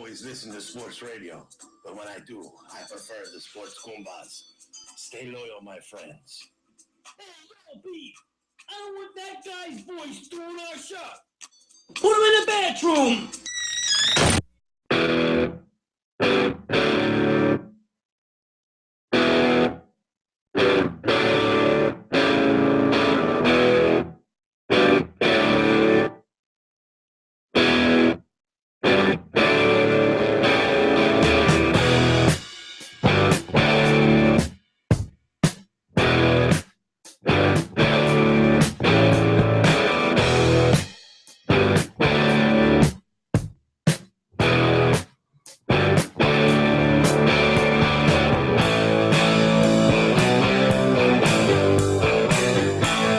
always listen to sports radio, but when I do, I prefer the sports Goombahs. Stay loyal, my friends. Hey, yo, B, I don't want that guy's voice doing our show. Put him in the bathroom.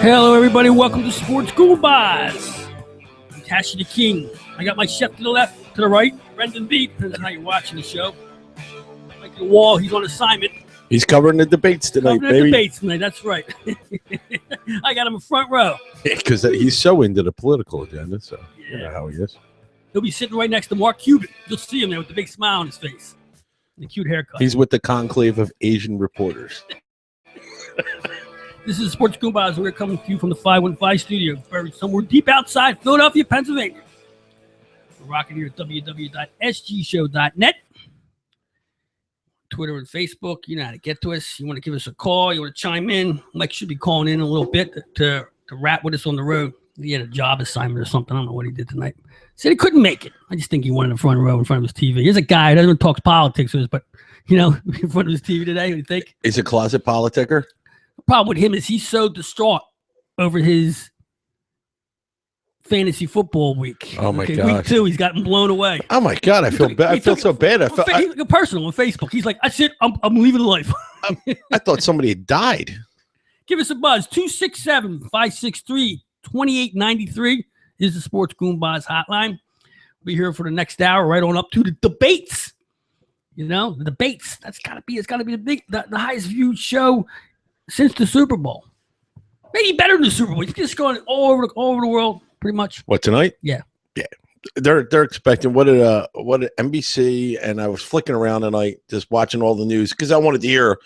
Hello, everybody. Welcome to Sports Goombahs. I'm Tashi the King. I got my chef to the left, to the right, Brendan B. Depends on how you're watching the show. Like the wall, he's on assignment. He's covering the debates tonight, baby. Debates tonight, that's right. I got him in front row. Because he's so into the political agenda, so you know how he is. He'll be sitting right next to Mark Cuban. You'll see him there with the big smile on his face. And the cute haircut. He's with the conclave of Asian reporters. This is Sports Goombahs. We're coming to you from the 515 studio, buried somewhere deep outside Philadelphia, Pennsylvania. We're rocking here at www.sgshow.net. Twitter and Facebook. You know how to get to us. You want to give us a call. You want to chime in. Mike should be calling in a little bit to rap with us on the road. He had a job assignment or something. I don't know what he did tonight. Said he couldn't make it. I just think he wanted in front row in front of his TV. He's a guy who doesn't talk politics with us, but, you know, in front of his TV today, what do you think? He's a closet politicker? The problem with him is he's so distraught over his fantasy football week. Oh, my God. Week 2, he's gotten blown away. Oh, my God. I feel bad. I feel so bad. Personal on Facebook. He's like, that's it. I'm leaving life. I thought somebody had died. Give us a buzz. 267-563-2893 is the Sports Goombahs hotline. We'll be here for the next hour, right on up to the debates. You know, the debates. It's got to be the highest viewed show since the Super Bowl. Maybe better than the Super Bowl. It's just going all over the world, pretty much. What, tonight? Yeah. They're expecting what did NBC, and I was flicking around tonight just watching all the news because I wanted to hear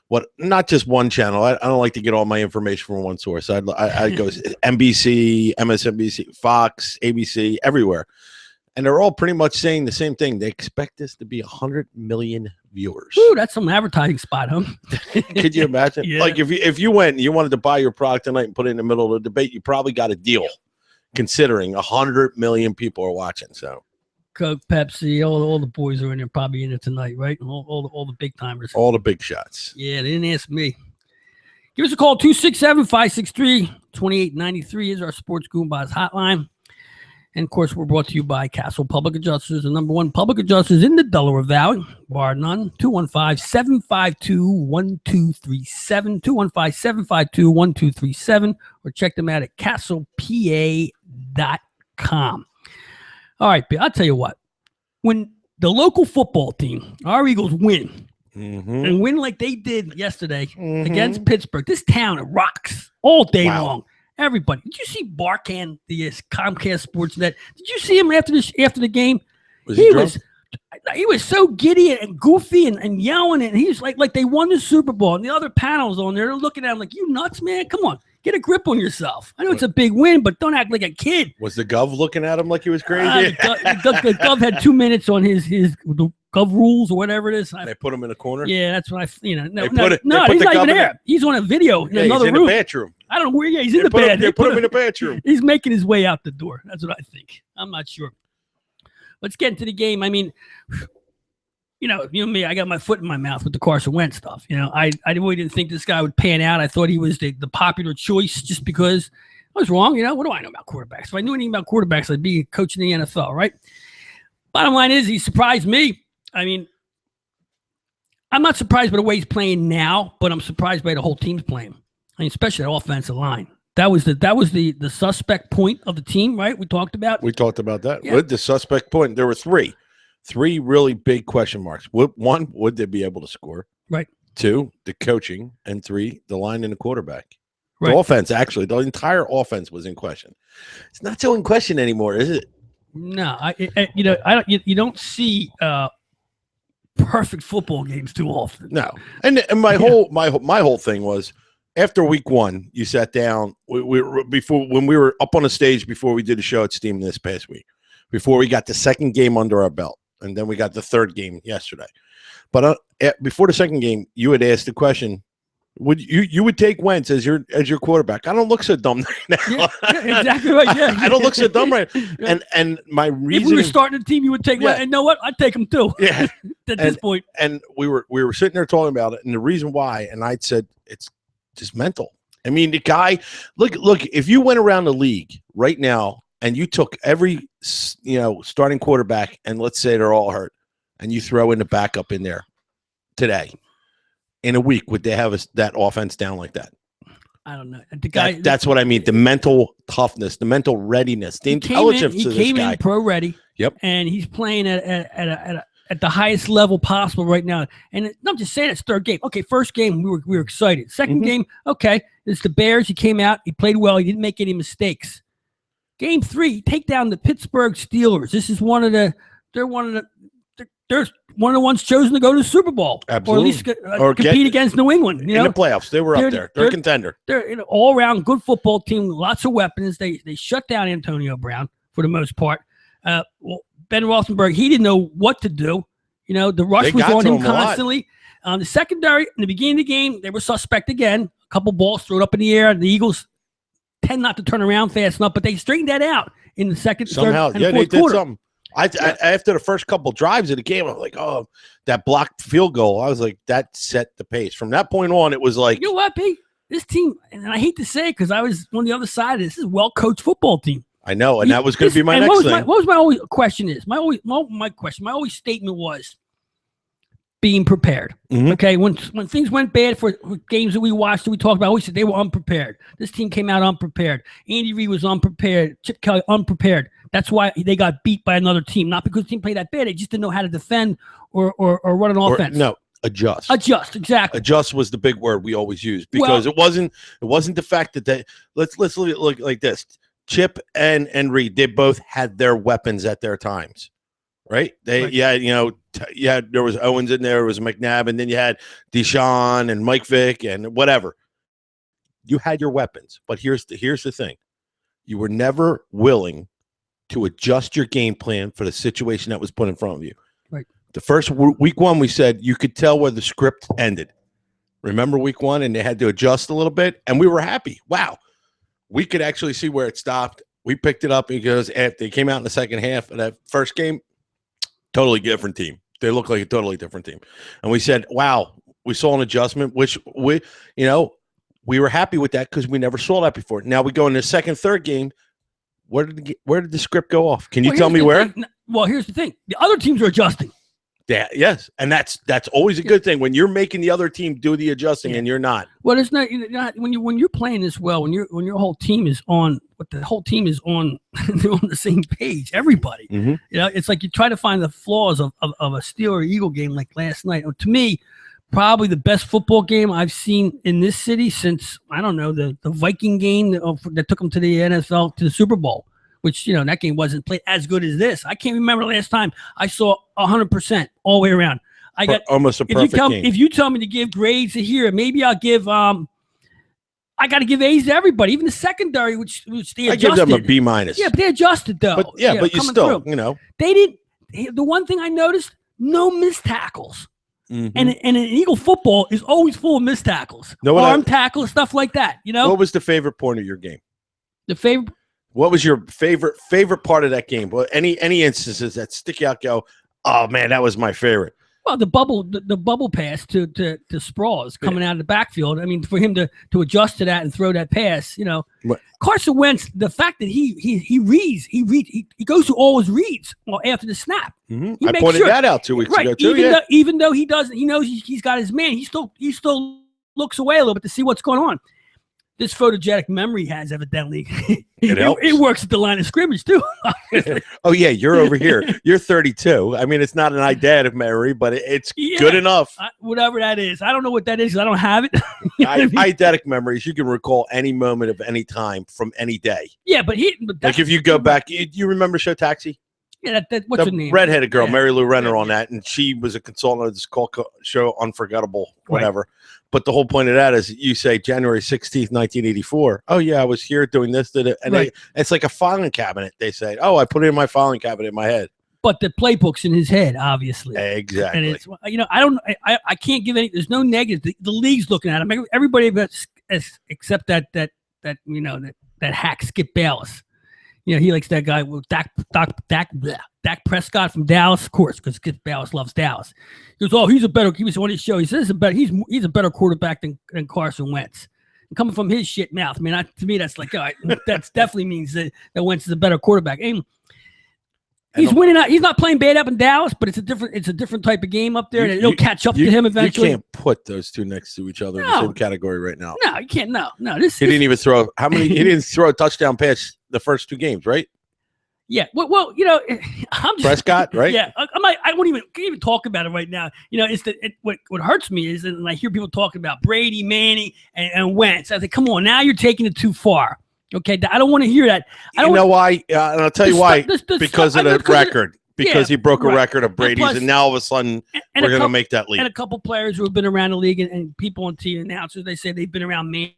what, not just one channel. I don't like to get all my information from one source. I go NBC, MSNBC, Fox, ABC, everywhere. And they're all pretty much saying the same thing. They expect this to be 100 million viewers. Ooh, that's some advertising spot, huh? Could you imagine? Yeah. Like if you went and you wanted to buy your product tonight and put it in the middle of the debate, you probably got a deal, considering 100 million people are watching. So Coke, Pepsi, all the boys are in there, probably in it tonight, right? All the big timers. All the big shots. Yeah, they didn't ask me. Give us a call, 267-563-2893 is our Sports Goombahs hotline. And, of course, we're brought to you by Castle Public Adjusters, the number one public adjusters in the Delaware Valley, bar none, 215-752-1237, 215-752-1237, or check them out at castlepa.com. All right, I'll tell you what. When the local football team, our Eagles, win, and win like they did yesterday against Pittsburgh, this town rocks all day long. Everybody. Did you see Barkan, the Comcast Sportsnet? Did you see him after the game? He was so giddy and goofy and yelling, and he was like they won the Super Bowl. And the other panels on there, they're looking at him like, you nuts, man? Come on. Get a grip on yourself. I know it's a big win, but don't act like a kid. Was the Gov looking at him like he was crazy? The Gov had 2 minutes on his the Gov rules or whatever it is. They put him in a corner? Yeah, that's what he's not the even there. He's on a video in another room. In the bathroom. I don't know where. Yeah, he's in the bed. They put him in the bathroom. He's making his way out the door. That's what I think. I'm not sure. Let's get into the game. I mean, you know and me, I got my foot in my mouth with the Carson Wentz stuff. You know, I really didn't think this guy would pan out. I thought he was the popular choice just because I was wrong. You know, what do I know about quarterbacks? If I knew anything about quarterbacks, I'd be coaching the NFL, right? Bottom line is he surprised me. I mean, I'm not surprised by the way he's playing now, but I'm surprised by the whole team's playing. I mean, especially the offensive line. That was the suspect point of the team, right? We talked about that. Yeah. With the suspect point, there were three really big question marks. One, would they be able to score? Right. 2, the coaching, and 3, the line and the quarterback. Right. The offense, actually, the entire offense was in question. It's not so in question anymore, is it? No, you don't see perfect football games too often. No, and my whole thing was after week 1, you sat down. Before when we were up on the stage before we did a show at Steam this past week, before we got the second game under our belt, and then we got the third game yesterday. But before the second game, you had asked the question: would you would take Wentz as your quarterback? I don't look so dumb now. Yeah, exactly right. Yeah, I don't look so dumb right. And my reason, if we were starting a team, you would take Wentz. And you know what? I'd take him too. Yeah. At this point. And we were sitting there talking about it, and the reason why, and I'd said it's just mental. I mean, the guy, look, if you went around the league right now and you took every starting quarterback, and let's say they're all hurt, and you throw in the backup in there today, in a week, would they have that offense down like that? I don't know. The guy, that's what I mean. The mental toughness, the mental readiness, the intelligence. He came in pro ready. Yep. And he's playing at the highest level possible right now. And I'm just saying it's third game. Okay, first game we were excited. Second game, okay, it's the Bears. He came out. He played well. He didn't make any mistakes. Game 3, take down the Pittsburgh Steelers. This is they're one of the ones chosen to go to the Super Bowl. Absolutely. Or at least compete against New England. In the playoffs. They were up there. They're a contender. They're an all-around good football team, lots of weapons. They shut down Antonio Brown for the most part. Ben Roethlisberger, he didn't know what to do. The rush was on him constantly. The secondary, in the beginning of the game, they were suspect again. A couple balls thrown up in the air. The Eagles tend not to turn around fast enough, but they straightened that out in the second, somehow. third, and fourth they quarter. Did something. After the first couple drives of the game, I'm like, oh, that blocked field goal. I was like, that set the pace. From that point on, it was like, you know what, Pete? This team, and I hate to say it because I was on the other side of this, is a well-coached football team. I know, and that was going to be my next thing. What was my always question is? My always statement was being prepared. Okay, when things went bad for games that we watched, that we talked about, we said they were unprepared. This team came out unprepared. Andy Reid was unprepared. Chip Kelly unprepared. That's why they got beat by another team. Not because the team played that bad. They just didn't know how to defend or run an offense. No, adjust. Adjust, exactly. Adjust was the big word we always use because it wasn't the fact that they let's look like this. Chip and Reed, they both had their weapons at their times, right? There was Owens in there was McNabb, and then you had Deshaun and Mike Vick and whatever. You had your weapons, but here's the thing: you were never willing to adjust your game plan for the situation that was put in front of you. Right. The first week 1, we said you could tell where the script ended. Remember week 1, and they had to adjust a little bit, and we were happy. Wow. We could actually see where it stopped. We picked it up because after they came out in the second half of that first game, totally different team. They look like a totally different team. And we said, wow, we saw an adjustment, which we were happy with that because we never saw that before. Now we go in the second, third game. Where did the script go off? Can you tell me where? Well, here's the thing. The other teams are adjusting. Yeah, yes, and that's always a good thing when you're making the other team do the adjusting and you're not. Well, it's not when you're playing this well. When your whole team is on, they're on the same page. Everybody, it's like you try to find the flaws of a Steeler Eagle game like last night. To me, probably the best football game I've seen in this city since I don't know the Viking game that took them to the NFL to the Super Bowl. Which, that game wasn't played as good as this. I can't remember the last time I saw 100% all the way around. I got almost a perfect game. If you tell me to give grades to here, maybe I'll give I got to give A's to everybody, even the secondary, which they adjusted. I give them a B-. Yeah, but they adjusted though. But you still, They didn't. The one thing I noticed, no missed tackles. And an Eagle football is always full of missed tackles, arm tackles, stuff like that. What was the favorite point of your game? The favorite. What was your favorite part of that game? Well, any instances that stick out? Go, oh man, that was my favorite. Well, the bubble pass to Sproles coming out of the backfield. I mean, for him to adjust to that and throw that pass, Carson Wentz. The fact that he reads, he goes through all his reads after the snap. I pointed that out 2 weeks ago too. Even though he doesn't, he knows he's got his man. He still looks away a little bit to see what's going on. This photogenic memory has evidently it works at the line of scrimmage too. Oh yeah, you're over here. You're 32. I mean, it's not an eidetic memory, but it's good enough. Whatever that is, I don't know what that is because I don't have it. Eidetic memories, you can recall any moment of any time from any day. Yeah, but like if you go back, you remember Show Taxi? Yeah, what's her the name? redheaded girl, Yeah. Mary Lou Renner, Yeah, on yeah. that, and she was a consultant of this show, Unforgettable, whatever. But the whole point of that is, you say January 16th, 1984. Oh yeah, I was here doing this, did it, and it's like a filing cabinet. They say, oh, I put it in my filing cabinet in my head. But the playbook's in his head, obviously. Exactly. And it's, I don't, I can't give any. There's no negative. The league's looking at him. Everybody except that hack Skip Bayless. He likes that guy with Dak Prescott from Dallas, of course, because Skip Bayless loves Dallas. He goes, oh, he was on his show. He says he's a better quarterback than Carson Wentz. And coming from his shit mouth, I mean, to me, that's like, all right, that definitely means that Wentz is a better quarterback. And he's winning out. He's not playing bad up in Dallas, but it's a different type of game up there, and it'll catch up to him eventually. You can't put those two next to each other in the same category right now. No, you can't. No. He didn't even throw he didn't throw a touchdown pass the first 2 games, right? Yeah. Well, I'm just Prescott, right? Yeah. I can't even talk about it right now. It's what hurts me is that when I hear people talking about Brady, Manning, and Wentz. I think, come on, now you're taking it too far. Okay, I don't want to hear that. You know why? And I'll tell you why. Because of the record. Because he broke a record of Brady's, and now all of a sudden we're going to make that leap. And a couple players who have been around the league, and people on TV announcers, they say they've been around Manning.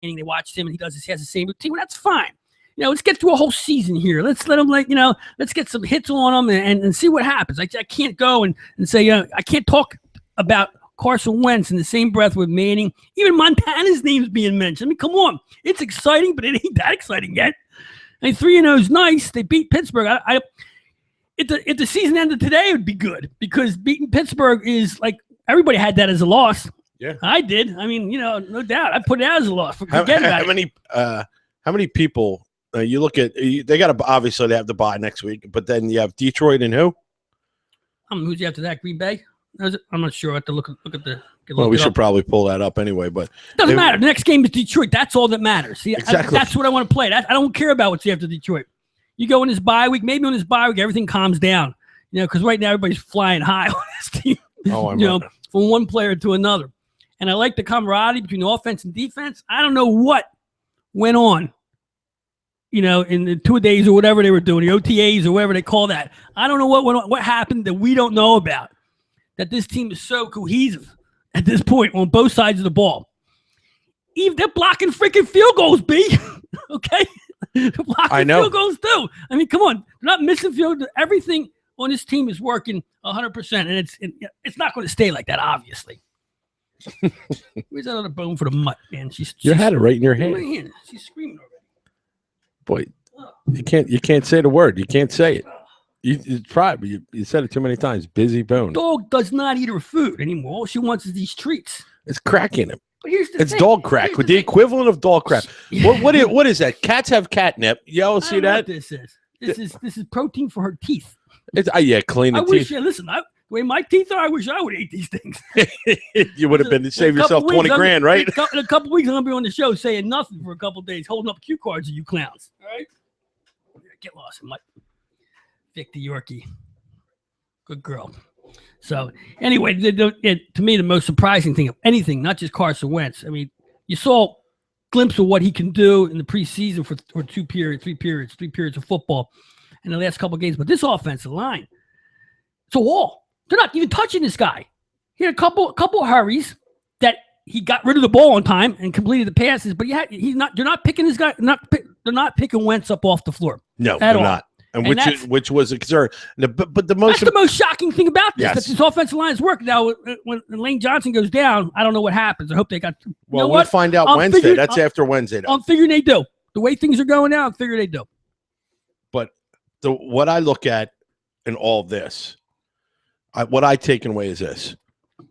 They watched him, and he has the same routine. Well, that's fine. Let's get through a whole season here. Let's let him, let's get some hits on him and see what happens. I can't go and say, I can't talk about Carson Wentz in the same breath with Manning. Even Montana's name's being mentioned. I mean, come on. It's exciting, but it ain't that exciting yet. I mean, 3-0 is nice. They beat Pittsburgh. If the season ended today, it would be good, because beating Pittsburgh is like, everybody had that as a loss. Yeah. I did. I mean, no doubt. I put it out as a loss. How many people you look at? They got to, obviously they have the bye next week, but then you have Detroit and who? Who's after that? Green Bay? I'm not sure. I have to look at the. Well, we should probably pull that up anyway, but doesn't matter. The next game is Detroit. That's all that matters. See, exactly. That's what I want to play. I don't care about what's after Detroit. You go in this bye week. Maybe on this bye week, everything calms down. Because right now everybody's flying high on this team. Oh, from one player to another. And I like the camaraderie between the offense and defense. I don't know what went on, in the 2 days or whatever they were doing, the OTAs or whatever they call that. I don't know what went on, what happened that we don't know about, that this team is so cohesive at this point on both sides of the ball. Even they're blocking freaking field goals, B. Okay? They're blocking field goals too. I mean, come on. They're not missing field. Everything on this team is working 100%. And it's not going to stay like that, obviously. Where's that other bone for the mutt, man? You had it right in your hand. She's screaming already. Boy, you can't say the word. You can't say it. You probably you said it too many times. Busy bone. Dog does not eat her food anymore. All she wants is these treats. It's crack in it. But here's the it's thing. dog crack. With the equivalent of dog crack. What is that? Cats have catnip. Y'all see that? This is protein for her teeth. It's clean the teeth. Listen, the way my teeth are, I wish I would eat these things. You would have been to save yourself 20 grand, right? In a couple weeks, I'm gonna be on the show saying nothing for a couple of days, holding up cue cards to you clowns. All right, get lost in my Vic the Yorkie. Good girl. So anyway, to me, the most surprising thing of anything, not just Carson Wentz. I mean, you saw a glimpse of what he can do in the preseason for 3 periods of football in the last couple of games. But this offensive line, it's a wall. They're not even touching this guy. He had a couple hurries that he got rid of the ball on time and completed the passes. But they're not picking this guy. They're not picking Wentz up off the floor. No, they're not. And which was a concern. That's the most shocking thing about this. Yes. That this offensive line is working. Now, when Lane Johnson goes down, I don't know what happens. I hope they got. Well, we'll find out Wednesday. That's after Wednesday. I'm figuring they do. The way things are going now, I'm figuring they do. But what I look at in all of this, what I taken away is this: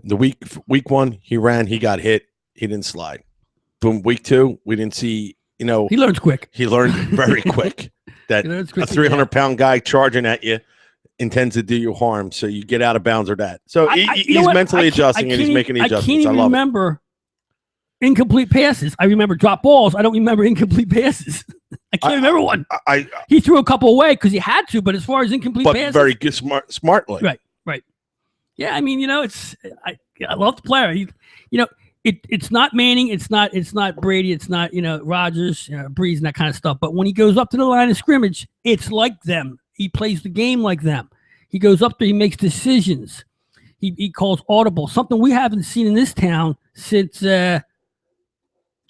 the week 1, he ran, he got hit, he didn't slide. Boom. Week 2, we didn't see. He learns quick. He learned very quick that a 300-pound guy charging at you intends to do you harm, so you get out of bounds or that. So he's mentally adjusting and he's making the adjustments. I can't even remember incomplete passes. I remember drop balls. I don't remember incomplete passes. I can't remember one. He threw a couple away because he had to, but as far as incomplete passes, very good, smartly. Right. Yeah, I mean, I love the player. It's not Manning, it's not Brady, it's not Rodgers, Breeze, and that kind of stuff. But when he goes up to the line of scrimmage, it's like them. He plays the game like them. He goes up there. He makes decisions. He calls audible, something we haven't seen in this town since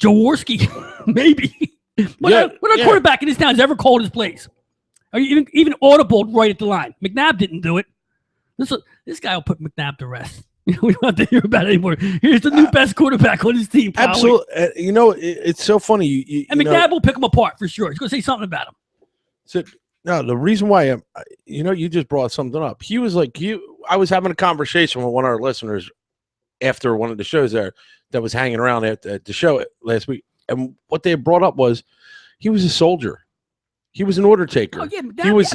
Jaworski, maybe. What quarterback in this town has ever called his plays? Or even audible right at the line? McNabb didn't do it. This guy will put McNabb to rest. We don't have to hear about it anymore. Here's the new best quarterback on his team. Probably. Absolutely. It's so funny. And McNabb will pick him apart for sure. He's going to say something about him. So, no, the reason why you just brought something up. He was like, I was having a conversation with one of our listeners after one of the shows there that was hanging around at the show last week. And what they brought up was he was a soldier. He was an order taker. Oh, yeah, he was,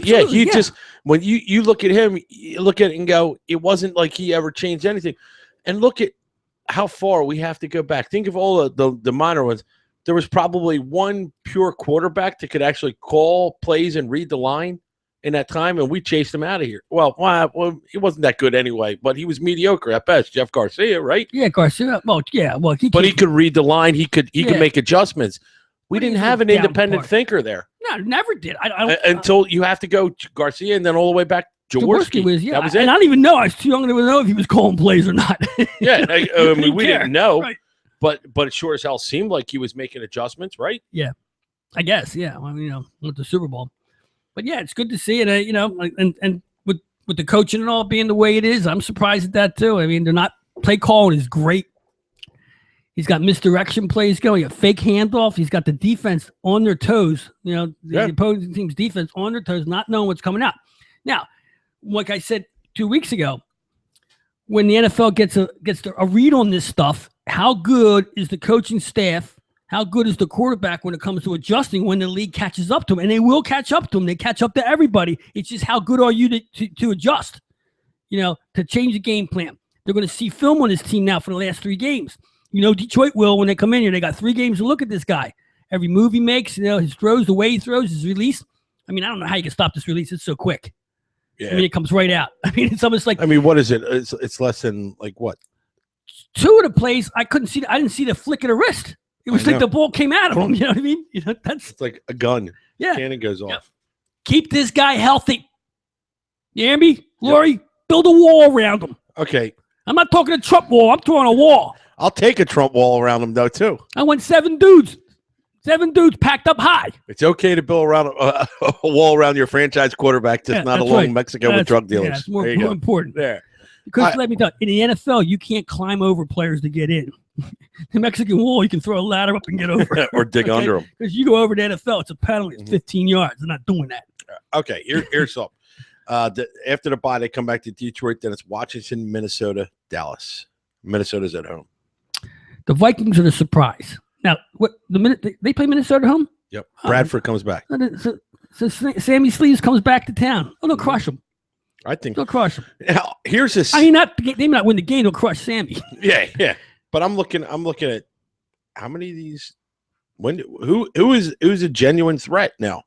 just, when you look at him, you look at it and go, it wasn't like he ever changed anything. And look at how far we have to go back. Think of all the minor ones. There was probably one pure quarterback that could actually call plays and read the line in that time, and we chased him out of here. Well, he wasn't that good anyway, but he was mediocre at best. Jeff Garcia, right? Yeah, Garcia. Well, yeah. Well, he could read the line. He could make adjustments. We didn't have an independent thinker there. No, never did. Until you have to go to Garcia and then all the way back. Jaworski was, that was it. And I don't even know. I was too young to know if he was calling plays or not. Yeah, I mean, we didn't know. Right. But it sure as hell seemed like he was making adjustments, right? Yeah, I guess. Yeah, well, with the Super Bowl. But yeah, it's good to see it. And with the coaching and all being the way it is, I'm surprised at that too. I mean, they're not play calling is great. He's got misdirection plays going, a fake handoff. He's got the defense on their toes. The opposing team's defense on their toes, not knowing what's coming out. Now, like I said 2 weeks ago, when the NFL gets a read on this stuff, how good is the coaching staff? How good is the quarterback when it comes to adjusting when the league catches up to him? And they will catch up to him. They catch up to everybody. It's just how good are you to adjust, to change the game plan. They're going to see film on this team now for the last 3 games. Detroit will, when they come in here, they got 3 games to look at this guy. Every move he makes, his throws, the way he throws, his release. I mean, I don't know how you can stop this release. It's so quick. Yeah. I mean, it comes right out. I mean, it's almost like. I mean, what is it? It's less than like what? 2 of the plays, I didn't see the flick of the wrist. It was like the ball came out of him. You know what I mean? It's like a gun. Yeah. Cannon goes off. Yep. Keep this guy healthy. You hear me? Lori, build a wall around him. Okay. I'm not talking a Trump wall. I'm throwing a wall. I'll take a Trump wall around him, though, too. I want 7 dudes. 7 dudes packed up high. It's okay to build around a wall around your franchise quarterback that's not along right. Mexico with drug dealers. Yeah, it's more important. There. Because let me tell you, in the NFL, you can't climb over players to get in. The Mexican wall, you can throw a ladder up and get over. Or dig under them. Because you go over to the NFL, it's a penalty. It's 15 yards. They're not doing that. Okay, here's something. After the bye, they come back to Detroit. Then it's Washington, Minnesota, Dallas. Minnesota's at home. The Vikings are the surprise. Now, the minute they play Minnesota at home? Yep. Bradford comes back. So Sammy Sleeves comes back to town. Oh, they'll crush him. I think they'll crush him. Now, here's this. I mean, they may not win the game. They'll crush Sammy. Yeah. But I'm looking at how many of these. Who's a genuine threat now?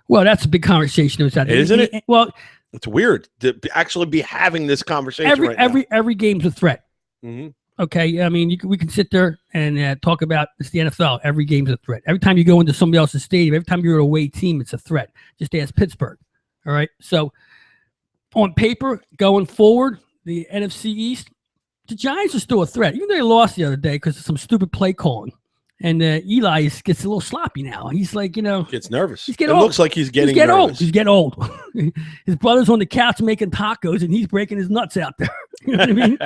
Well, that's a big conversation. Isn't it? Well, it's weird to actually be having this conversation right now. Every game's a threat. Mm-hmm. Okay, I mean, we can sit there and talk about it's the NFL. Every game's a threat. Every time you go into somebody else's stadium, every time you're an away team, it's a threat. Just ask Pittsburgh. All right. So on paper, going forward, the NFC East, the Giants are still a threat. Even though they lost the other day because of some stupid play calling. And Eli gets a little sloppy now. He's like, gets nervous. He's getting old. It looks like he's getting nervous. He's getting old. His brother's on the couch making tacos, and he's breaking his nuts out there. You know what I mean?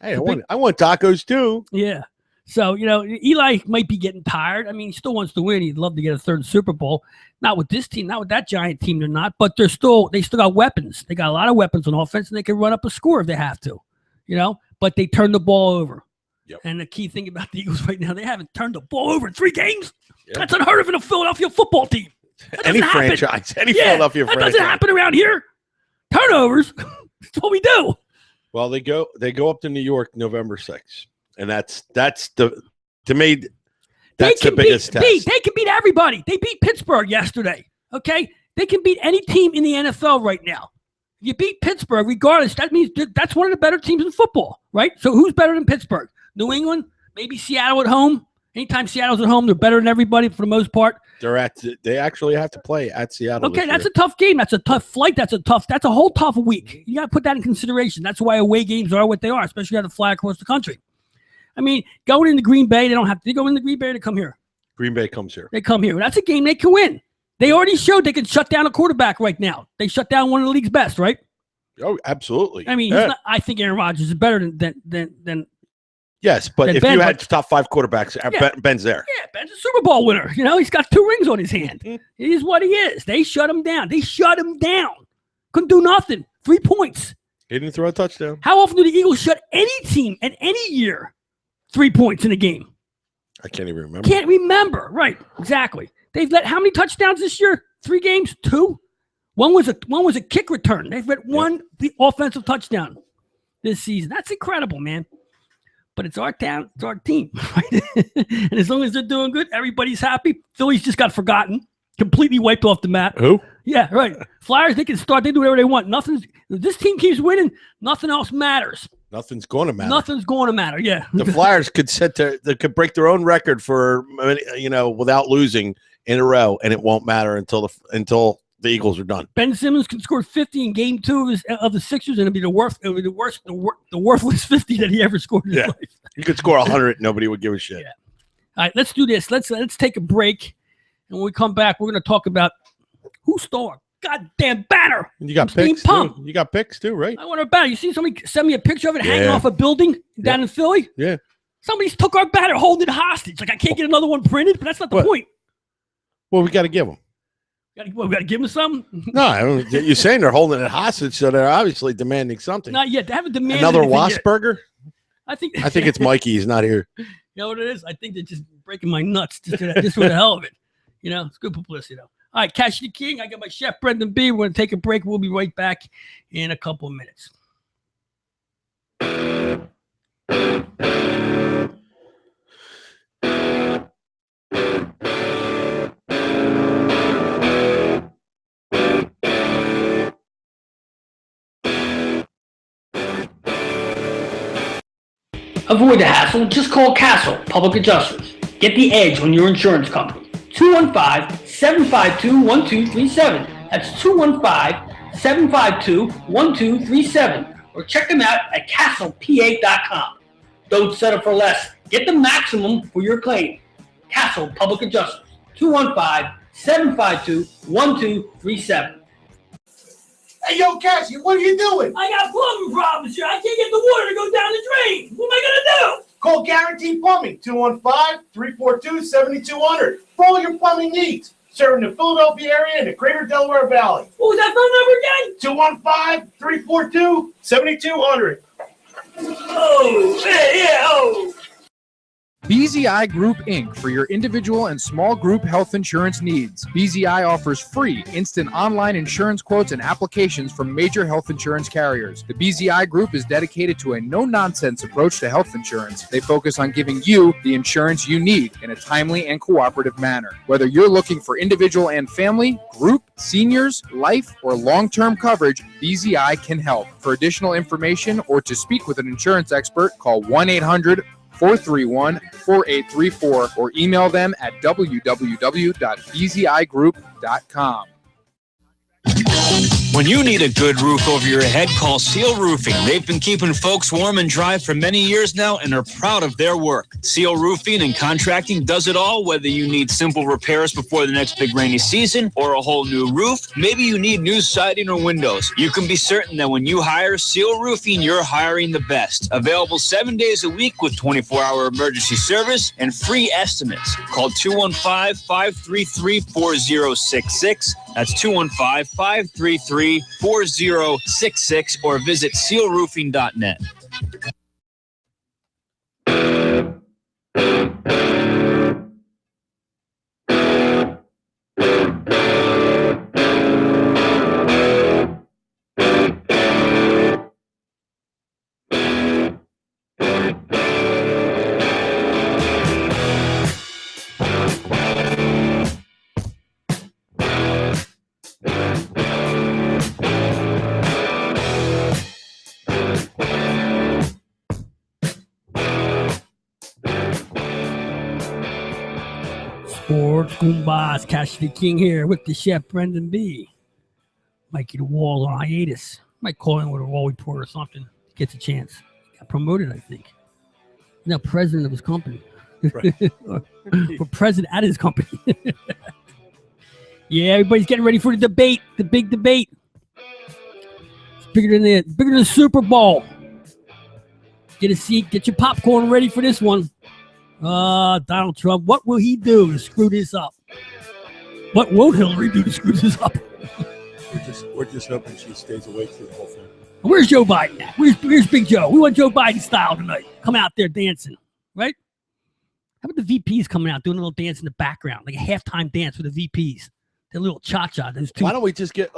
Hey, I want tacos too. Yeah. So, Eli might be getting tired. I mean, he still wants to win. He'd love to get a 3rd Super Bowl. Not with this team, not with that Giant team, they're not. But they still got weapons. They got a lot of weapons on offense, and they can run up a score if they have to. But they turn the ball over. Yep. And the key thing about the Eagles right now, they haven't turned the ball over in 3 games. Yep. That's unheard of in a Philadelphia football team. Any franchise, Philadelphia franchise. That doesn't happen around here. Turnovers. That's what we do. Well, they go up to New York November 6th. And that's the biggest test. They can beat everybody. They beat Pittsburgh yesterday. Okay? They can beat any team in the NFL right now. If you beat Pittsburgh, regardless, that means that's one of the better teams in football, right? So who's better than Pittsburgh? New England, maybe Seattle at home. Anytime Seattle's at home, they're better than everybody for the most part. They actually have to play at Seattle. Okay, that's a tough game. That's a tough flight. That's a whole tough week. You got to put that in consideration. That's why away games are what they are, especially at the fly across the country. I mean, going into Green Bay, they don't have to go into Green Bay to come here. Green Bay comes here. They come here. That's a game they can win. They already showed they can shut down a quarterback right now. They shut down one of the league's best, right? Oh, absolutely. I mean, I think Aaron Rodgers is better than yes, but if you had top 5 quarterbacks, Ben's there. Yeah, Ben's a Super Bowl winner. You know, he's got 2 rings on his hand. He is what he is. They shut him down. Couldn't do nothing. 3 points. He didn't throw a touchdown. How often do the Eagles shut any team at any year 3 points in a game? I can't even remember. Can't remember. Right, exactly. They've let how many touchdowns this year? 3 games? 2? One was a kick return. They've let one offensive touchdown this season. That's incredible, man. But it's our town. It's our team. Right? And as long as they're doing good, everybody's happy. Phillies just got forgotten. Completely wiped off the map. Who? Yeah, right. Flyers, they can start. They do whatever they want. This team keeps winning. Nothing else matters. Nothing's going to matter. Nothing's going to matter. Yeah. The Flyers they could break their own record for, without losing in a row, and it won't matter until the Eagles are done. Ben Simmons can score 50 in game 2 of the Sixers, and it'll be the worthless 50 that he ever scored in his life. You could score 100, nobody would give a shit. Yeah. All right, let's do this. Let's take a break, and when we come back, we're going to talk about who stole our goddamn banner. And you got picks too. You got picks too, right? I want our banner. You see somebody send me a picture of it hanging off a building down in Philly? Yeah. Somebody took our banner, holding it hostage. Like I can't get another one printed, but that's not the point. Well, we got to give them. We got to give them some? No, you're saying they're holding it hostage, so they're obviously demanding something. Not yet. They haven't demanded another Wasp burger? I think it's Mikey. He's not here. You know what it is? I think they're just breaking my nuts just for the hell of it. You know, it's good publicity, though. All right, Cash the King. I got my chef, Brendan B. We're going to take a break. We'll be right back in a couple of minutes. Avoid the hassle. Just call Castle Public Adjusters. Get the edge on your insurance company. 215-752-1237. That's 215-752-1237. Or check them out at castlepa.com. Don't settle for less. Get the maximum for your claim. Castle Public Adjusters. 215-752-1237. Hey, yo, Cassie, what are you doing? I got plumbing problems here. I can't get the water to go down the drain. What am I going to do? Call Guaranteed Plumbing, 215-342-7200 for all your plumbing needs. Serving the Philadelphia area and the greater Delaware Valley. What was that phone number again? 215-342-7200. Oh, yeah, oh. BZI Group Inc. for your individual and small group health insurance needs. BZI offers free, instant online insurance quotes and applications from major health insurance carriers. The BZI Group is dedicated to a no-nonsense approach to health insurance. They focus on giving you the insurance you need in a timely and cooperative manner. Whether you're looking for individual and family, group, seniors, life, or long-term coverage, BZI can help. For additional information or to speak with an insurance expert, call 1-800-431-4834 or email them at www.bzigroup.com. When you need a good roof over your head, call Seal Roofing. They've been keeping folks warm and dry for many years now and are proud of their work. Seal Roofing and Contracting does it all, whether you need simple repairs before the next big rainy season or a whole new roof. Maybe you need new siding or windows. You can be certain that when you hire Seal Roofing, you're hiring the best. Available 7 days a week with 24-hour emergency service and free estimates. Call 215-533-4066. That's 215-533-4066 or visit sealroofing.net. Sports Goombahs. Cassidy King here with the chef Brendan B. Mikey the Wall on hiatus. Might call in with a Wall report or something. Gets a chance. Got promoted, I think. Now president of his company. Right. or president at his company. Yeah, everybody's getting ready for the debate. The big debate. It's bigger than the Super Bowl. Get a seat. Get your popcorn ready for this one. Donald Trump, what will he do to screw this up? What won't Hillary do to screw this up? We're just hoping she stays awake through the whole thing. Where's Joe Biden at? Where's Big Joe? We want Joe Biden style tonight. Come out there dancing, right? How about the VPs coming out doing a little dance in the background, like a halftime dance with the VPs? Their little cha-cha. Why don't we just get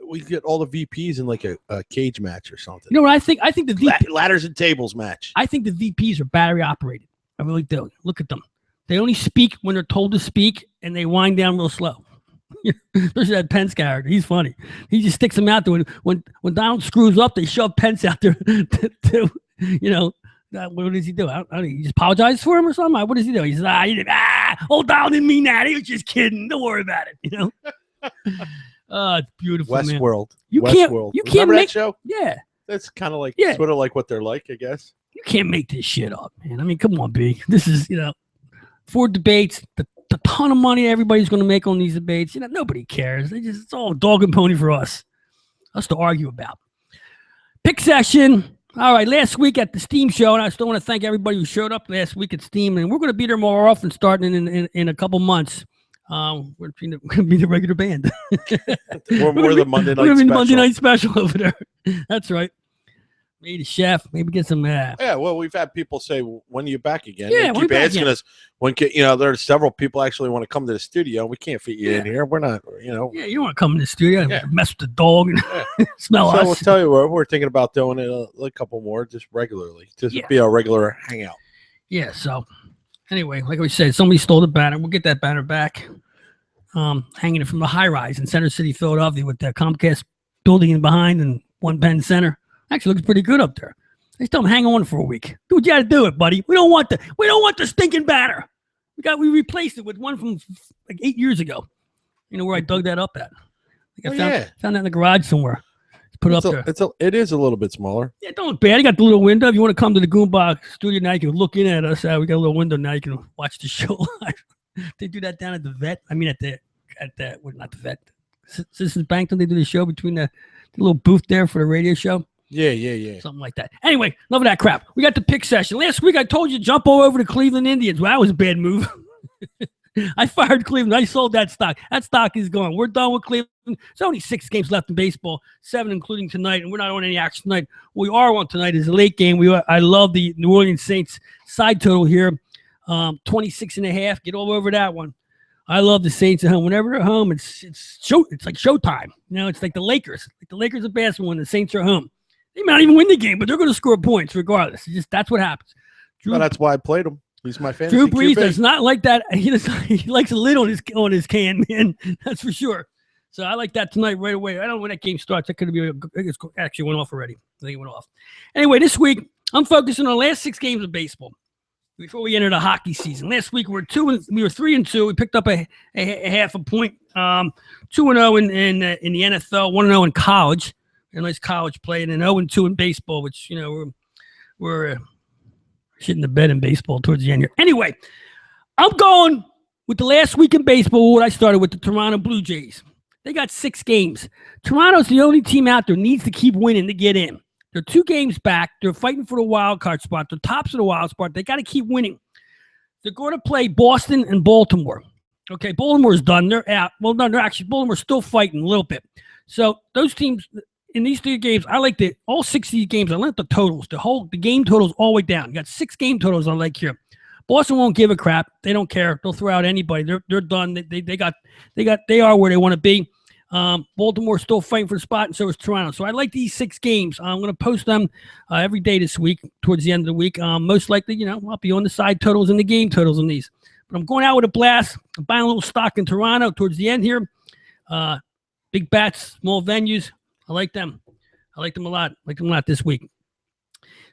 we get all the VPs in like a cage match or something? You know what I think? I think the VP, ladders and tables match. I think the VPs are battery operated. I really do. Look at them. They only speak when they're told to speak, and they wind down real slow. Especially that Pence character. He's funny. He just sticks them out there. When Donald screws up, they shove Pence out there to what does he do? I don't know. He just apologizes for him or something? What does he do? He says, old Donald didn't mean that. He was just kidding. Don't worry about it. It's beautiful, Westworld. Man. You Westworld. can't Remember make that show? Yeah. That's kind of like sort of like what they're like, I guess. You can't make this shit up, man. I mean, come on, B. This is, 4 debates, the ton of money everybody's going to make on these debates. Nobody cares. It's all dog and pony for us to argue about. Pick session. All right, last week at the Steam show, and I still want to thank everybody who showed up last week at Steam, and we're going to be there more often starting in a couple months. We're going to be the regular band. We're the Monday night special. We're going to be the Monday night special over there. That's right. Maybe the chef, maybe get some. Yeah, well, we've had people say, "When are you back again?" Yeah, they keep asking us. There's several people actually want to come to the studio. We can't fit you in here. We're not, Yeah, you don't want to come in the studio and mess with the dog and smell us. So we'll tell you what, we're thinking about doing it a couple more, just regularly, be a regular hangout. Yeah. So anyway, like we said, somebody stole the banner. We'll get that banner back. Hanging it from the high rise in Center City, Philadelphia, with the Comcast building in behind and One Penn Center. Actually looks pretty good up there. They still hang on for a week. Do what you got to do it, buddy. We don't want the stinking banner. We replaced it with one from like 8 years ago. Where I dug that up at. Found that in the garage somewhere. Put it up there. It is a little bit smaller. Yeah, don't look bad. You got the little window. If you want to come to the Goombah studio now, you can look in at us. We got a little window now. You can watch the show live. They do that down at the vet. I mean, not the vet. Citizens Bank. Don't they do the show between the little booth there for the radio show? Yeah. Something like that. Anyway, enough of that crap. We got the pick session. Last week I told you to jump all over the Cleveland Indians. Well, that was a bad move. I fired Cleveland. I sold that stock. That stock is gone. We're done with Cleveland. There's only 6 games left in baseball, 7 including tonight, and we're not on any action tonight. What we are on tonight is a late game. I love the New Orleans Saints side total here, 26.5. Get all over that one. I love the Saints at home. Whenever they're home, it's like showtime. It's like the Lakers. Like the Lakers of basketball when the Saints are home. They might not even win the game, but they're going to score points regardless. That's what happens. That's why I played him. He's my fantasy Drew Brees QB. does not like that. He likes a lid on his can, man. That's for sure. So I like that tonight right away. I don't know when that game starts. That could be actually went off already. I think it went off. Anyway, this week I'm focusing on the last 6 games of baseball before we enter the hockey season. Last week we were 3-2. We picked up a half a point. 2-0 in the NFL, 1-0 in college. A nice college play, and then 0-2 in baseball, which we're shitting the bed in baseball towards the end here. Anyway, I'm going with the last week in baseball. What I started with the Toronto Blue Jays. They got 6 games. Toronto's the only team out there needs to keep winning to get in. They're 2 games back. They're fighting for the wild card spot. They're tops of the wild spot. They got to keep winning. They're going to play Boston and Baltimore. Okay, Baltimore's done. They're out. Well, no, Baltimore's still fighting a little bit. So those teams. In these 3 games, I like all 6 of these games. I like the totals, the game totals all the way down. You got 6 game totals I like here. Boston won't give a crap. They don't care. They'll throw out anybody. They're done. They are where they want to be. Baltimore's still fighting for the spot, and so is Toronto. So I like these 6 games. I'm going to post them every day this week. Towards the end of the week, most likely, I'll be on the side totals and the game totals on these. But I'm going out with a blast. I'm buying a little stock in Toronto towards the end here. Big bats, small venues. I like them. I like them a lot. This week.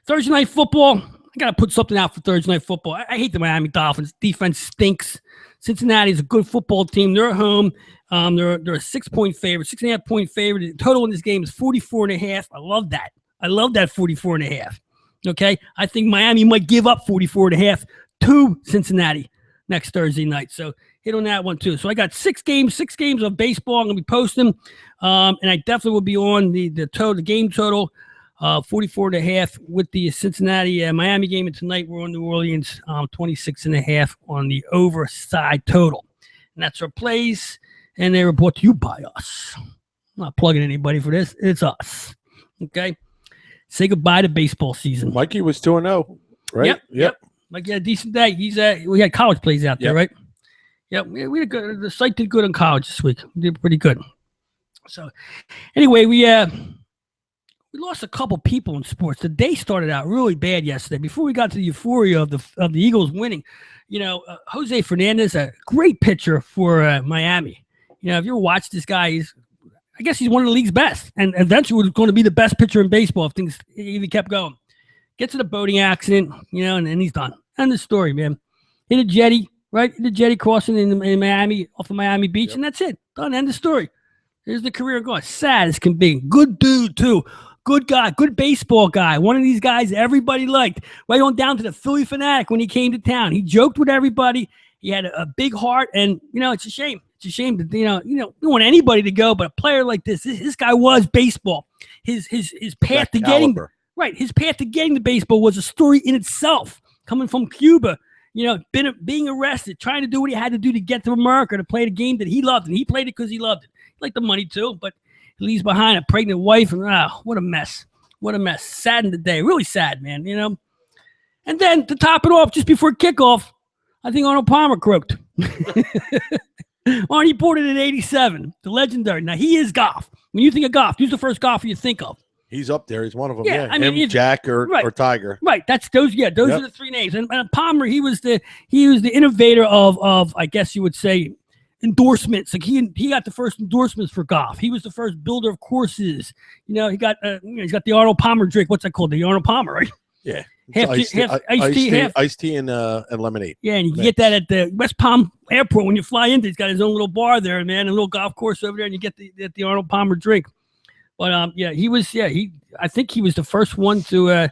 Thursday night football. I got to put something out for Thursday night football. I hate the Miami Dolphins. Defense stinks. Cincinnati is a good football team. They're at home. They're a 6-point favorite, 6.5-point favorite. The total in this game is 44.5. I love that. I love that 44.5. Okay. I think Miami might give up 44.5 to Cincinnati next Thursday night. So hit on that one too. So I got 6 games of baseball. I'm going to be posting. And I definitely will be on the game total, 44.5 with the Cincinnati Miami game. And tonight we're on New Orleans, 26.5 on the overside total. And that's our plays. And they were brought to you by us. I'm not plugging anybody for this. It's us. Okay. Say goodbye to baseball season. Mikey was 2-0, right? Yep. Like, yeah, decent day. We had college plays out there, right? Yep. We had good. The site did good in college this week. We did pretty good. So, anyway, we lost a couple people in sports. The day started out really bad yesterday. Before we got to the euphoria of the Eagles winning, Jose Fernandez, a great pitcher for Miami. If you ever watch this guy, I guess he's one of the league's best, and eventually was going to be the best pitcher in baseball if things even kept going. Gets in a boating accident, and then he's done. End of story, man. Hit a jetty, right? Hit a jetty crossing in Miami, off of Miami Beach, and that's it. Done. End of story. Here's the career going. Sad as can be. Good dude, too. Good guy. Good baseball guy. One of these guys everybody liked. Right on down to the Philly Fanatic when he came to town. He joked with everybody. He had a big heart, and, it's a shame. It's a shame that, you don't want anybody to go, but a player like this guy was baseball. His path to getting his path to getting to baseball was a story in itself. Coming from Cuba, being arrested, trying to do what he had to do to get to America to play the game that he loved, and he played it because he loved it. He liked the money too, but he leaves behind a pregnant wife, and what a mess! What a mess! Saddened the day, really sad, man. And then to top it off, just before kickoff, I think Arnold Palmer croaked. Arnie Porter at 87, the legendary. Now, he is Goff. When you think of Goff, who's the first golfer you think of? He's up there. He's one of them. Yeah, I mean, him, Jack, or Tiger. Right. That's those. Yeah, those are the 3 names. And Palmer, he was the innovator of I guess you would say, endorsements. Like he got the first endorsements for Goff. He was the first builder of courses. He got he's got the Arnold Palmer drink. What's that called? The Arnold Palmer, right? Yeah. Half iced tea and lemonade. Yeah, and you can get that at the West Palm Airport when you fly in. He's got his own little bar there, man, a little golf course over there, and you get the Arnold Palmer drink. But I think he was the first one to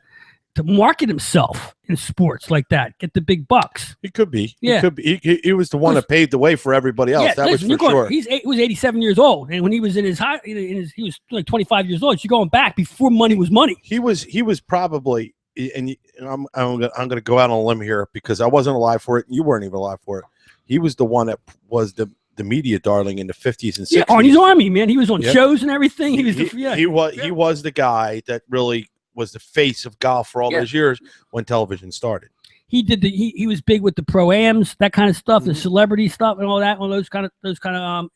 market himself in sports like that, get the big bucks. He could be. Yeah. He could be. He was the one that paved the way for everybody else. That was for sure. He was 87 years old, and when he was in his he was like 25 years old. So you're going back before money was money. He was probably. And I'm going to go out on a limb here because I wasn't alive for it. And you weren't even alive for it. He was the one that was the media darling in the 50s and 60s. Yeah, Arnie's Army, man. He was on shows and everything. He was the guy that really was the face of golf for all those years when television started. He did he was big with the pro-ams, that kind of stuff, the celebrity stuff and all that, all those kind of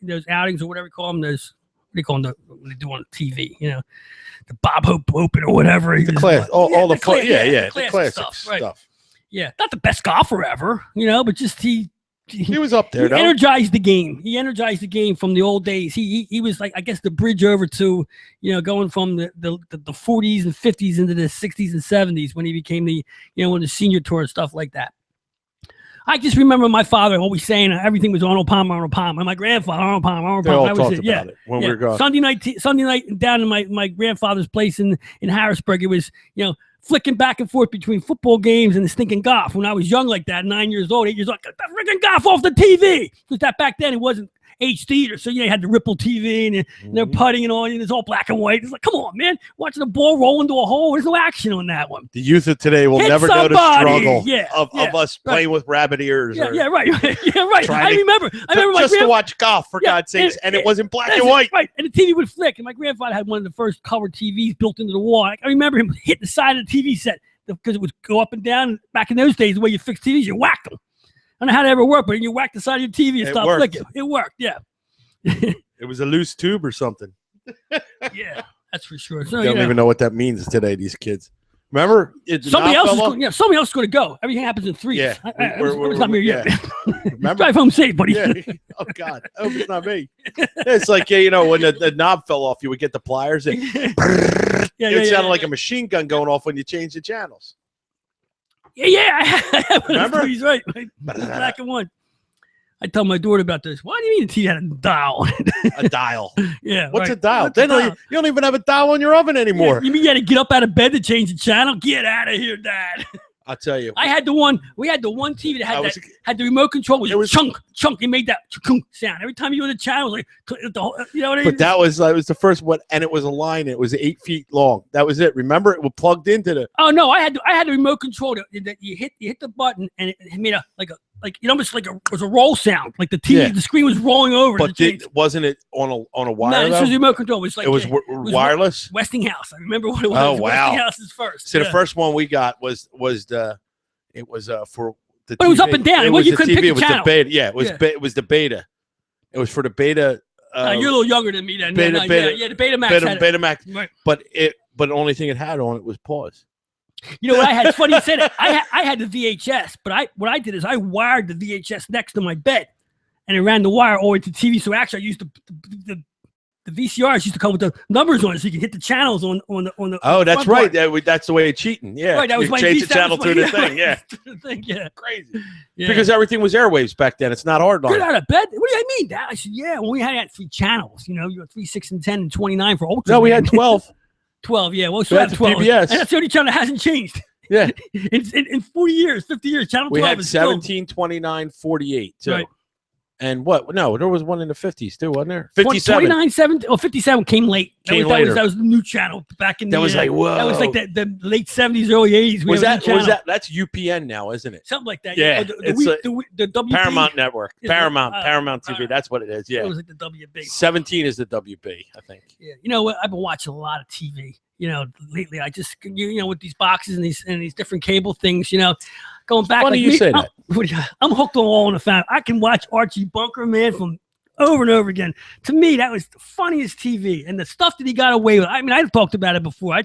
those outings or whatever you call them, those what do you call them when they do on TV, the Bob Hope Open or whatever. The class, all the classic stuff. Yeah, not the best golfer ever, but just he was up there. He energized the game. He energized the game from the old days. He was like, I guess, the bridge over to going from the 40s and 50s into the 60s and 70s when he became when the senior tour and stuff like that. I just remember my father always saying everything was Arnold Palmer, and my grandfather, Arnold Palmer. They all talked about it when we were going. Sunday night down in my grandfather's place in Harrisburg, it was, flicking back and forth between football games and the stinking golf. When I was young like that, 9 years old, 8 years old, get that freaking golf off the TV. Because that back then, it wasn't HD, so you had the Ripple TV and they're putting and all, and it's all black and white. It's like, come on, man, watching the ball roll into a hole. There's no action on that one. The youth of today will never know the struggle of us playing with rabbit ears. Right. I remember my just to watch golf, for God's sakes, and it was in black and white. Right, and the TV would flick, and my grandfather had one of the first color TVs built into the wall. I remember him hitting the side of the TV set because it would go up and down. Back in those days, the way you fix TVs, you whacked them. I don't know how that ever worked, but you whack the side of your TV and stop flicking. It worked, yeah. It was a loose tube or something. Yeah, that's for sure. So, they don't even know what that means today, these kids. Remember? Somebody else is going to go. Everything happens in threes. Yeah. It's not me yet. Remember? Drive home safe, buddy. Yeah. Oh, God. I hope it's not me. It's like, when the knob fell off, you would get the pliers. And it sounded like a machine gun going off when you change the channels. Yeah. Remember? He's right. Black and white. I tell my daughter about this. Why do you mean the TV had a dial on it? A dial. Yeah. What's right. a dial? What's a dial? You don't even have a dial on your oven anymore. Yeah, you mean you had to get up out of bed to change the channel? Get out of here, Dad. I'll tell you. I had the one. We had the one TV that had the remote control. It was chunk. It made that chunk sound every time you went to the channel. Like, you know what I mean? But that was it was the first one, and it was a line. It was 8 feet long. That was it. Remember, it was plugged into the. Oh no, I had the remote control that you hit the button and it made it almost like it was a roll sound. Like the TV, the screen was rolling over. But wasn't it on a wire? No, this was remote control. It was wireless. Westinghouse. I remember what it was. Oh wow! Westinghouse's first. So the first one we got was for the. But it was up and down. You couldn't pick the channel. Beta. Yeah, it was the beta. It was for the beta. You're a little younger than me then. Beta, the Betamax. Betamax. Right. But the only thing it had on it was pause. You know what I had? It's funny you said it. I had the VHS, but what I did is I wired the VHS next to my bed, and it ran the wire all the way to the TV. So actually, I used the VCRs used to come with the numbers on it, so you can hit the channels on the. Oh, that's right. That's the way of cheating. Yeah, right. That was you my change the channel through the thing. Yeah, yeah, crazy. Yeah. Because everything was airwaves back then. It's not hard. Get out of bed. What do you mean, Dad? I said, yeah. Well, we had 3 channels. You had 3, 6, and 10, and 29 for Ultra. No, we had 12. 12. Yeah. Well, so that's 12. PBS. And that's the only channel that hasn't changed. Yeah. in 40 years, 50 years, channel 12 we had is 17, 29, 48. So. Right. And what? No, there was one in the 50s too, wasn't there? 57. 29, 70. Oh, 57 came late. That was the new channel back in that was like, whoa. That was like the late 70s, early 80s. Was that? That's UPN now, isn't it? Something like that. Yeah. The WB. Paramount Network. Paramount TV. That's what it is. Yeah. It was like the WB. 17 is the WB, I think. Yeah. You know what? I've been watching a lot of TV. Lately, I just with these boxes and these different cable things, going back. Funny you say that. I'm hooked on All in the Family. I can watch Archie Bunker, man, from over and over again. To me, that was the funniest TV, and the stuff that he got away with. I mean, I've talked about it before.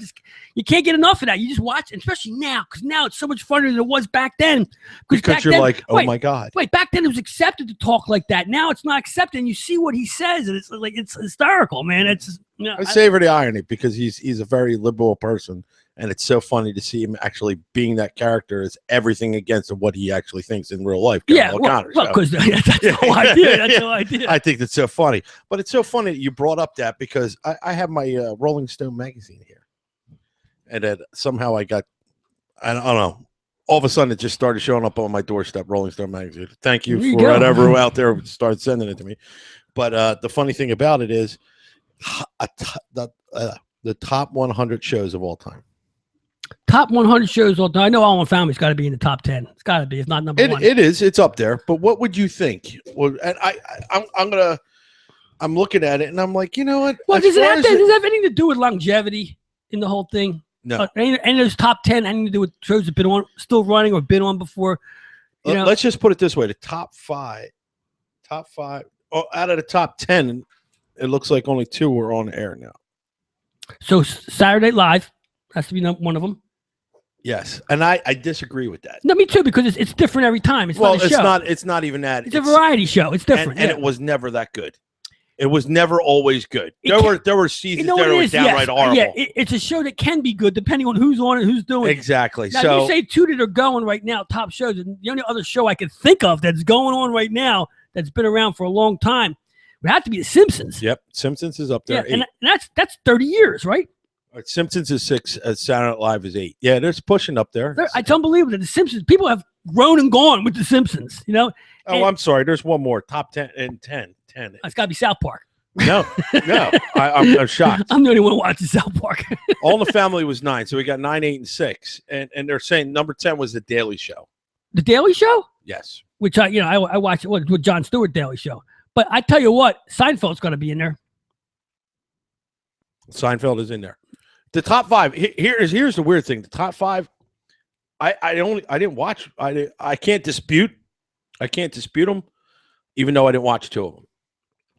You can't get enough of that. You just watch, especially now, because now it's so much funnier than it was back then. Because you're like, oh my God. Wait, back then it was accepted to talk like that. Now it's not accepted, and you see what he says, and it's hysterical, man. It's I savor the irony because he's a very liberal person, and it's so funny to see him actually being that character is everything against what he actually thinks in real life. Because that's the whole idea. That's the whole idea. I think that's so funny. But it's so funny that you brought up that because I have my Rolling Stone magazine here. And then somehow I don't know. All of a sudden, it just started showing up on my doorstep, Rolling Stone magazine. Thank you for whatever out there who started sending it to me. But the funny thing about it is the top 100 shows of all time. Top 100 shows all time. I know All in the Family's got to be in the top 10. It's got to be, if not number 1. It is. It's up there. But what would you think? Well, and I'm looking at it and I'm like, you know what? Well, does it have anything to do with longevity in the whole thing? No. Any of those top 10 anything to do with shows that have been on, still running or been on before? Let's just put it this way: the top five. Out of the top 10, it looks like only 2 are on air now. So Saturday Night Live has to be one of them. Yes, and I disagree with that. No, me too, because it's different every time. It's not even that. It's a variety show. It's different, and it was never that good. It was never always good. There were seasons that were downright horrible. Yeah, it's a show that can be good depending on who's on it, who's doing it. Exactly. Now, so you say 2 that are going right now, top shows, and the only other show I can think of that's going on right now that's been around for a long time would have to be The Simpsons. Yep, Simpsons is up there. Yeah, and that's 30 years, right? Simpsons is 6. Saturday Night Live is 8. Yeah, it's pushing up there. It's unbelievable that The Simpsons, people have grown and gone with The Simpsons, I'm sorry. There's one more. Top 10 and 10. It's got to be South Park. No. I'm shocked. I'm the only one watching South Park. All in the Family was 9, so we got 9, 8, and 6, and they're saying number 10 was The Daily Show. The Daily Show? Yes. Which I watch it with Jon Stewart Daily Show. But I tell you what, Seinfeld's got to be in there. Seinfeld is in there. The top 5. Here's the weird thing. The top 5. I didn't watch. I can't dispute. I can't dispute them, even though I didn't watch 2 of them.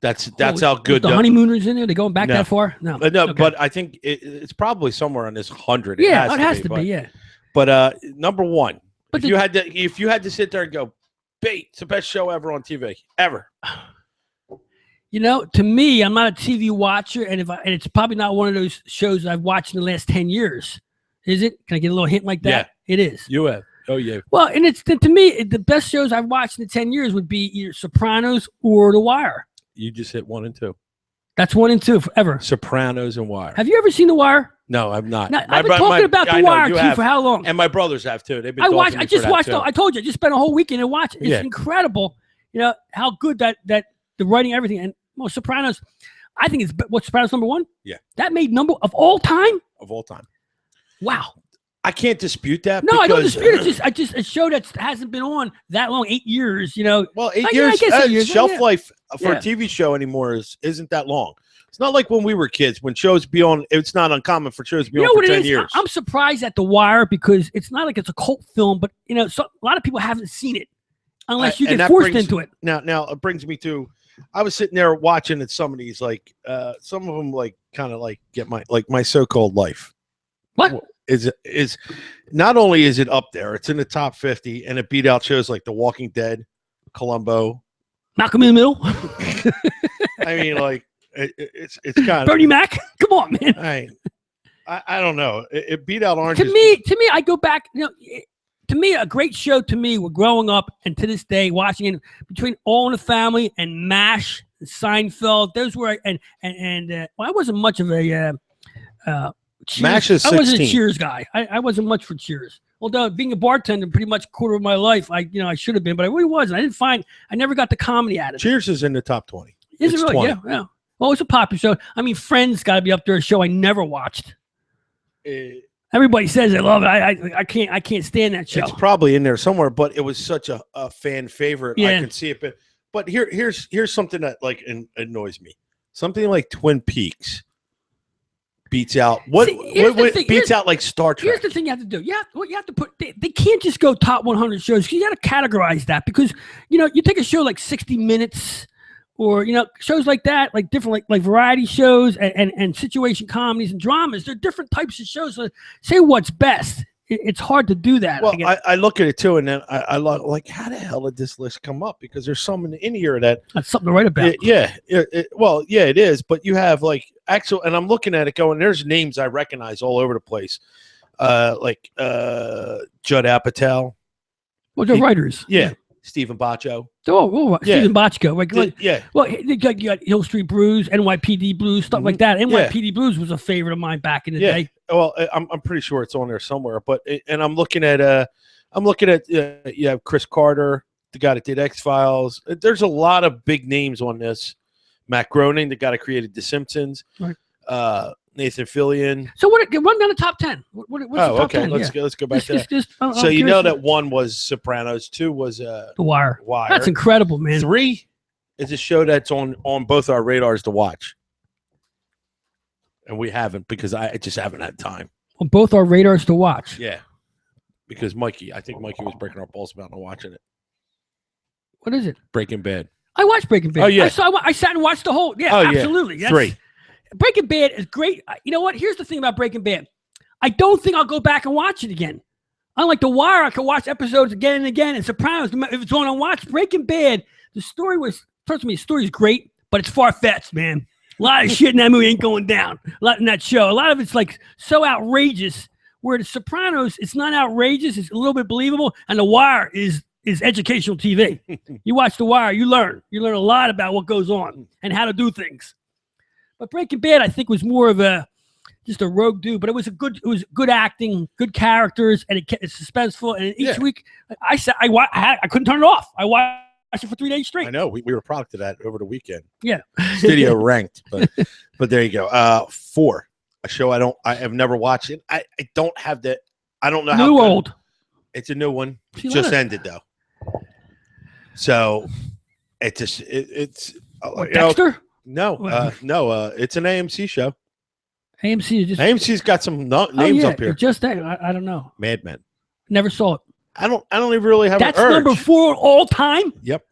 That's how good the Honeymooners in there. They going back that far? No, okay. But I think it's probably somewhere on this 100. It has to be. Yeah. But number 1. But if you had to sit there and go, it's the best show ever on TV ever. To me, I'm not a TV watcher, and it's probably not one of those shows I've watched in the last 10 years. Is it? Can I get a little hint like that? Yeah, it is. You have. Oh yeah. Well, and it's to me the best shows I've watched in the 10 years would be either Sopranos or The Wire. You just hit 1 and 2. That's 1 and 2 forever. Sopranos and Wire. Have you ever seen The Wire? No, I'm not. Now, I've been talking about The Wire too for how long? And my brothers have too. They've been. I just watched. I told you, I just spent a whole weekend and watched it. It's Yeah. incredible. You know how good that the writing, everything, and well, Sopranos. I think it's what Sopranos #1. Yeah, that made number of all time. Of all time. Wow. I can't dispute that. No, I don't dispute it. Just a show that hasn't been on that long, 8 years. You know. Well, 8 I years. guess 8 years. Shelf life for Yeah. a TV show anymore isn't that long. It's not like when we were kids. When shows be on, it's not uncommon for shows to be on for 10 years. I'm surprised at The Wire because it's not like it's a cult film, but you know, a lot of people haven't seen it unless you get forced into it. Now it brings me to, I was sitting there watching at some of these, like some of them like kind of like get my so-called life. What is not only is it up there, it's in the top 50, and it beat out shows like The Walking Dead, Columbo, Malcolm in the Middle. I mean, like it's kind of Bernie Mac. Come on, man. I don't know. It beat out Orange. To me, I go back. You know, to me, a great show. To me, we're growing up, and to this day, watching it between All in the Family and MASH, and Seinfeld. Those were well, I wasn't much of a Cheers. MASH is 16. I wasn't a Cheers guy. I wasn't much for Cheers. Although being a bartender, pretty much a quarter of my life, I should have been, but I really wasn't. I never got the comedy out of it. Cheers is in the top 20. Is it really? 20. Yeah. Well, it's a popular show. I mean, Friends got to be up there. A show I never watched. Everybody says they love it. I can't stand that show. It's probably in there somewhere, but it was such a fan favorite. Yeah. I can see it. But here's something that like annoys me. Something like Twin Peaks beats out what beats out like Star Trek. Here's the thing you have to do. You have to put. They can't just go top 100 shows. You got to categorize that because you take a show like 60 Minutes. Or shows like that, like different, like variety shows and situation comedies and dramas. They're different types of shows. So say what's best. It's hard to do that. Well, I look at it too, and then I look like, how the hell did this list come up? Because there's some in here that's something to write about. It is. But you have like actual, and I'm looking at it going. There's names I recognize all over the place, like Judd Apatow. Well, they're writers. Yeah. Stephen Baccio. Stephen Baccio. Like, yeah. Well, you got Hill Street Blues, NYPD Blues, stuff like that. NYPD Blues was a favorite of mine back in the day. Well, I'm pretty sure it's on there somewhere. But I'm looking at you have Chris Carter, the guy that did X-Files. There's a lot of big names on this. Matt Groening, the guy that created The Simpsons. Right. Nathan Fillion. So run down the top 10. What's the top 10? Let's go back to that. So you know that 1 was Sopranos, 2 was The Wire. That's incredible, man. 3 is a show that's on both our radars to watch, and we haven't because I just haven't had time. On both our radars to watch. Yeah, because I think Mikey was breaking our balls about not watching it. What is it? Breaking Bad. I watched Breaking Bad. Oh yeah, I sat and watched the whole. Yeah, absolutely. Yeah. 3. Breaking Bad is great. You know what? Here's the thing about Breaking Bad. I don't think I'll go back and watch it again. Unlike The Wire, I could watch episodes again and again. And Sopranos, if it's on, I watch Breaking Bad. The story the story is great, but it's far-fetched, man. A lot of shit in that movie ain't going down. A lot in that show. A lot of it's like so outrageous. Where The Sopranos, it's not outrageous. It's a little bit believable. And The Wire is educational TV. You watch The Wire, you learn. You learn a lot about what goes on and how to do things. But Breaking Bad, I think, was more of just a rogue dude. But it was good acting, good characters, and it's suspenseful. And each week, I couldn't turn it off. I watched it for 3 days straight. I know we were a product of that over the weekend. Yeah, Studio ranked, but there you go. 4, a show I have never watched it. I don't have that. I don't know how new old. It's a new one. Just ended though. So it's Dexter. No, it's an AMC show. AMC's got some names up here. Just that, I don't know. Mad Men. Never saw it. I don't even really have. That's an urge. number 4 all time. Yep,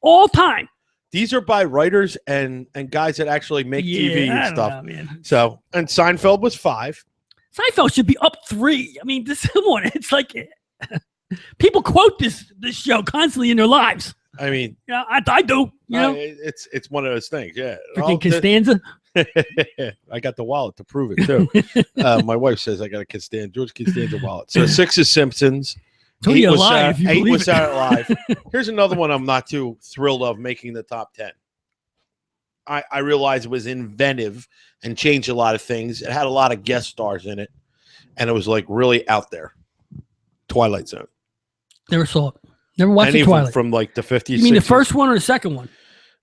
all time. These are by writers and guys that actually make TV and stuff. Know, man. So, and Seinfeld was 5. Seinfeld should be up 3. I mean, this one, it's like people quote this show constantly in their lives. I mean, I do. It's one of those things. Yeah, freaking Costanza. I got the wallet to prove it too. My wife says I got a George Costanza wallet. So 6 is Simpsons, Tell you a lie if you 8 believe was it. Saturday Live. Here's another one I'm not too thrilled of making the top 10. I realized it was inventive and changed a lot of things. It had a lot of guest stars in it, and it was like really out there. Twilight Zone. Never saw it. Never watched Any the Twilight. from like the 50s. You mean the 60s? first one or the second one?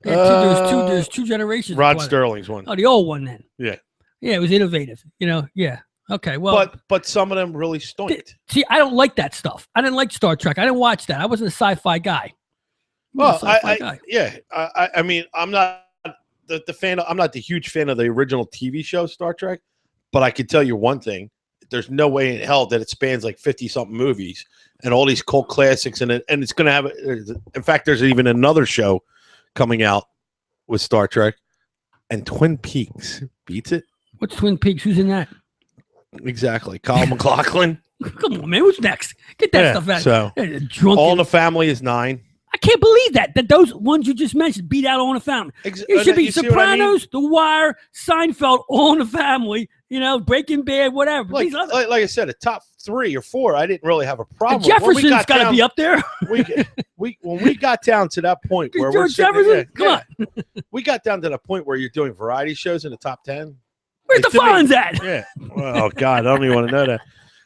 There's two generations. of Rod Twilight. Sterling's one. Oh, the old one then. Yeah. Yeah, it was innovative. Yeah. Okay, well. But some of them really stonked. See, I don't like that stuff. I didn't like Star Trek. I didn't watch that. I wasn't a sci-fi guy. Well, I mean, I'm not the fan. I'm not the huge fan of the original TV show Star Trek, but I can tell you one thing: there's no way in hell that it spans like 50-something movies and all these cult classics, and it's going to have. In fact, there's even another show coming out with Star Trek, and Twin Peaks beats it. What's Twin Peaks? Who's in that? Exactly, Kyle MacLachlan. Come on, man. Who's next? Get that stuff out. So, drunken. All in the Family is 9. I can't believe that those ones you just mentioned beat out All in the Family. It should be Sopranos, The Wire, Seinfeld, All in the Family. Breaking Bad, whatever. Like I said, a top 3 or 4, I didn't really have a problem. Jefferson's got to be up there. when we got down to that point where we're Jefferson, come on. We got down to the point where you're doing variety shows in the top 10. Where's the Fonz at? Yeah. Oh God, I don't even want to know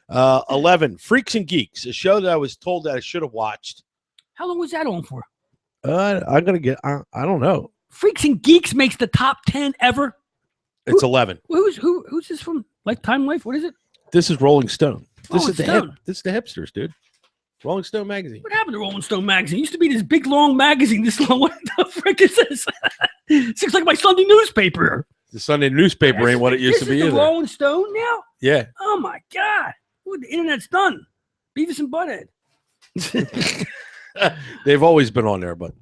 that. 11, Freaks and Geeks, a show that I was told that I should have watched. How long was that on for? I'm gonna get. I don't know. Freaks and Geeks makes the top 10 ever. It's 11. Who's this from? Lifetime Life? What is it? This is Rolling Stone. This is Stone. This is the hipsters, dude. Rolling Stone magazine. What happened to Rolling Stone magazine? It used to be this big long magazine. This long. What the frick is this? It looks like my Sunday newspaper. The Sunday newspaper ain't what it used to be This is either. the Rolling Stone now? Yeah. Oh my God. What the internet's done. Beavis and Butthead. They've always been on there, but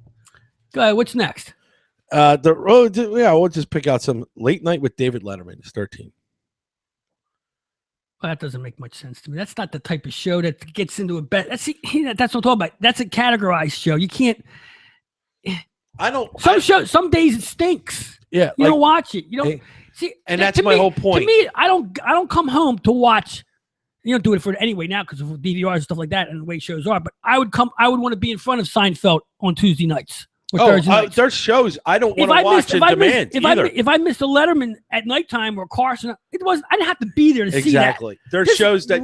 Go ahead, what's next? We'll just pick out some Late Night with David Letterman. It's 13. Well, that doesn't make much sense to me. That's not the type of show that gets into a bet. That's what I'm talking about. That's a categorized show. You can't. Some days it stinks. Yeah, you don't watch it. You don't see. And that's my whole point. To me, I don't come home to watch. You don't do it for anyway now because of DVRs and stuff like that and the way shows are. But I would want to be in front of Seinfeld on Tuesday nights. There's shows I don't want to watch in demand either. If I missed a Letterman at nighttime or Carson, I didn't have to be there to see that. Exactly. There's shows that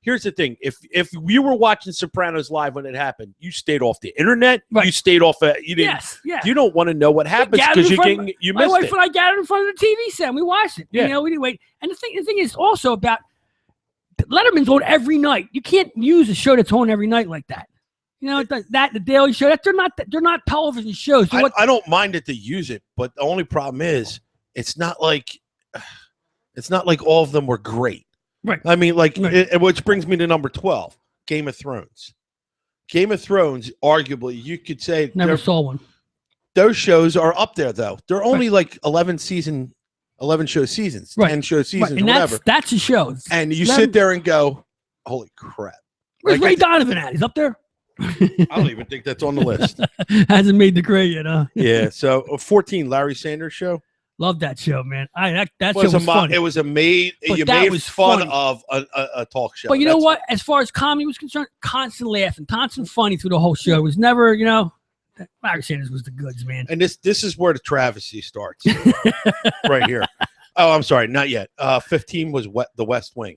here's the thing: if you were watching Sopranos live when it happened, you stayed off the internet. Right. You stayed off. You didn't. Yes. Yeah. You don't want to know what happens because you missed it. My wife and I gathered in front of the TV set. And we watched it. Yeah. We didn't wait. And the thing is also about Letterman's on every night. You can't use a show that's on every night like that. The Daily Show. They're not television shows. I don't mind that they use it, but the only problem is it's not like all of them were great. Right. I mean, which brings me to number 12, Game of Thrones. Game of Thrones, arguably, you could say never saw one. Those shows are up there though. They're only like 11 show seasons, 10 show seasons, and whatever. That's a show. And you sit there and go, "Holy crap!" Where's Ray Donovan at? He's up there. I don't even think that's on the list. Hasn't made the grade yet, huh? Yeah. So 14, Larry Sanders Show. Love that show, man. That show was fun. It was you made fun of a talk show. But you know what? As far as comedy was concerned, constant laughing, constant funny through the whole show. It was never, Larry Sanders was the goods, man. And this is where the travesty starts, right here. Oh, I'm sorry, not yet. 15 was The West Wing.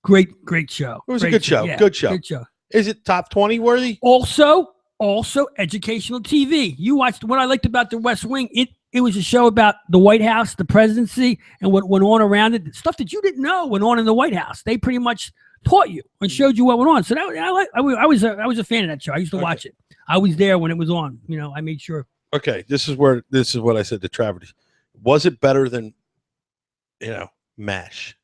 Great show. It was a good show. Yeah, good show. Good show. Is it top 20 worthy? Also educational TV. You watched what I liked about The West Wing. It was a show about the White House, the presidency, and what went on around it. Stuff that you didn't know went on in the White House. They pretty much taught you and showed you what went on. So I was a fan of that show. I used to watch it. I was there when it was on. I made sure. Okay, this is what I said to Travers. Was it better than MASH?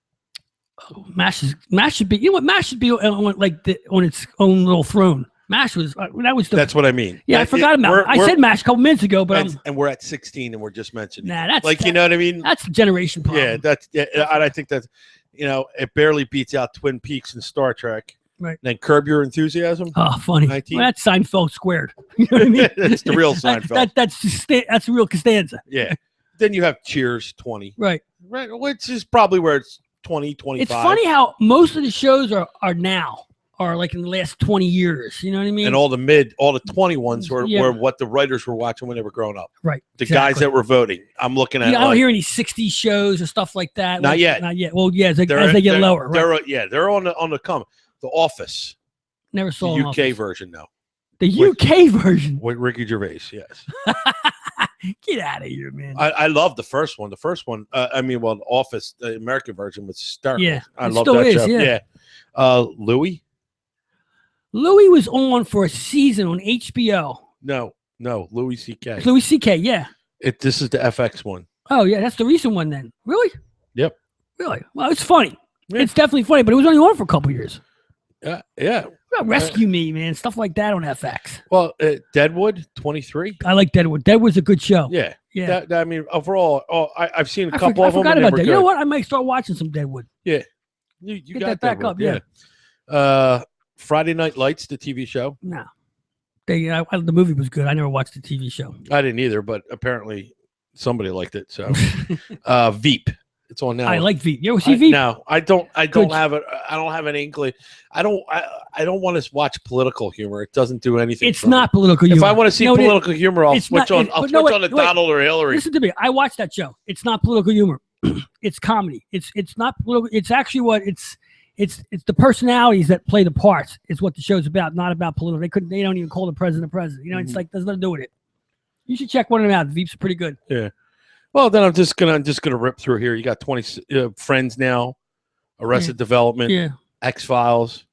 Oh, MASH should be. MASH should be on its own little throne. MASH was that's what I mean. Yeah, I forgot about it. I said MASH a couple minutes ago, but and we're at 16 and we're just mentioning. Nah, that's you know what I mean. That's the generation problem. Yeah, I think that's it barely beats out Twin Peaks and Star Trek. Right. Then Curb Your Enthusiasm. Oh, funny. 19. Well, that's Seinfeld squared. You know what I mean? That's the real Seinfeld. That's the real Costanza. Yeah. Then you have Cheers 20. Right. Which is probably where it's 20, 25. It's funny how most of the shows are now. are like in the last 20 years. You know what I mean? And all the 20 ones were what the writers were watching when they were growing up. Right. The guys that were voting. I'm looking at. I don't hear any 60s shows or stuff like that. Not yet. Not yet. Well, yeah, as they get lower. Right? They're on the come. The Office. Never saw the UK version though. The UK version with Ricky Gervais. Yes. Get out of here, man. I love the first one. The first one. The Office, the American version was hysterical. Yeah, I love that show. Yeah. Louis. Louis was on for a season on HBO. No, Louis C.K. Louis C.K. Yeah. This is the FX one. Oh yeah, that's the recent one then. Really? Yep. Really? Well, it's funny. Yeah. It's definitely funny, but it was only on for a couple years. Yeah. Rescue Me, man. Stuff like that on FX. Well, Deadwood 23. I like Deadwood. Deadwood's a good show. Yeah. Yeah. Overall, I've seen a couple of them. I forgot about that. You know what? I might start watching some Deadwood. Yeah. You got that back up. Yeah. Friday Night Lights, the TV show. No. The movie was good. I never watched the TV show. I didn't either, but apparently somebody liked it. So, Veep. It's on now. I like Veep. You ever see Veep? No, I don't have it. I don't have an inkling. I don't want to watch political humor. It doesn't do anything. It's not political humor. If I want to see political humor, I'll switch on Donald or Hillary. Listen to me. I watched that show. It's not political humor. It's comedy. It's not political. It's actually what it's the personalities that play the parts is what the show's about, not about political. They don't even call the president. You know, it's like there's nothing to do with it. You should check one of them out. Veep's pretty good. Yeah. Well, then I'm just gonna rip through here. You got 20 Friends now, Arrested Development, X-Files,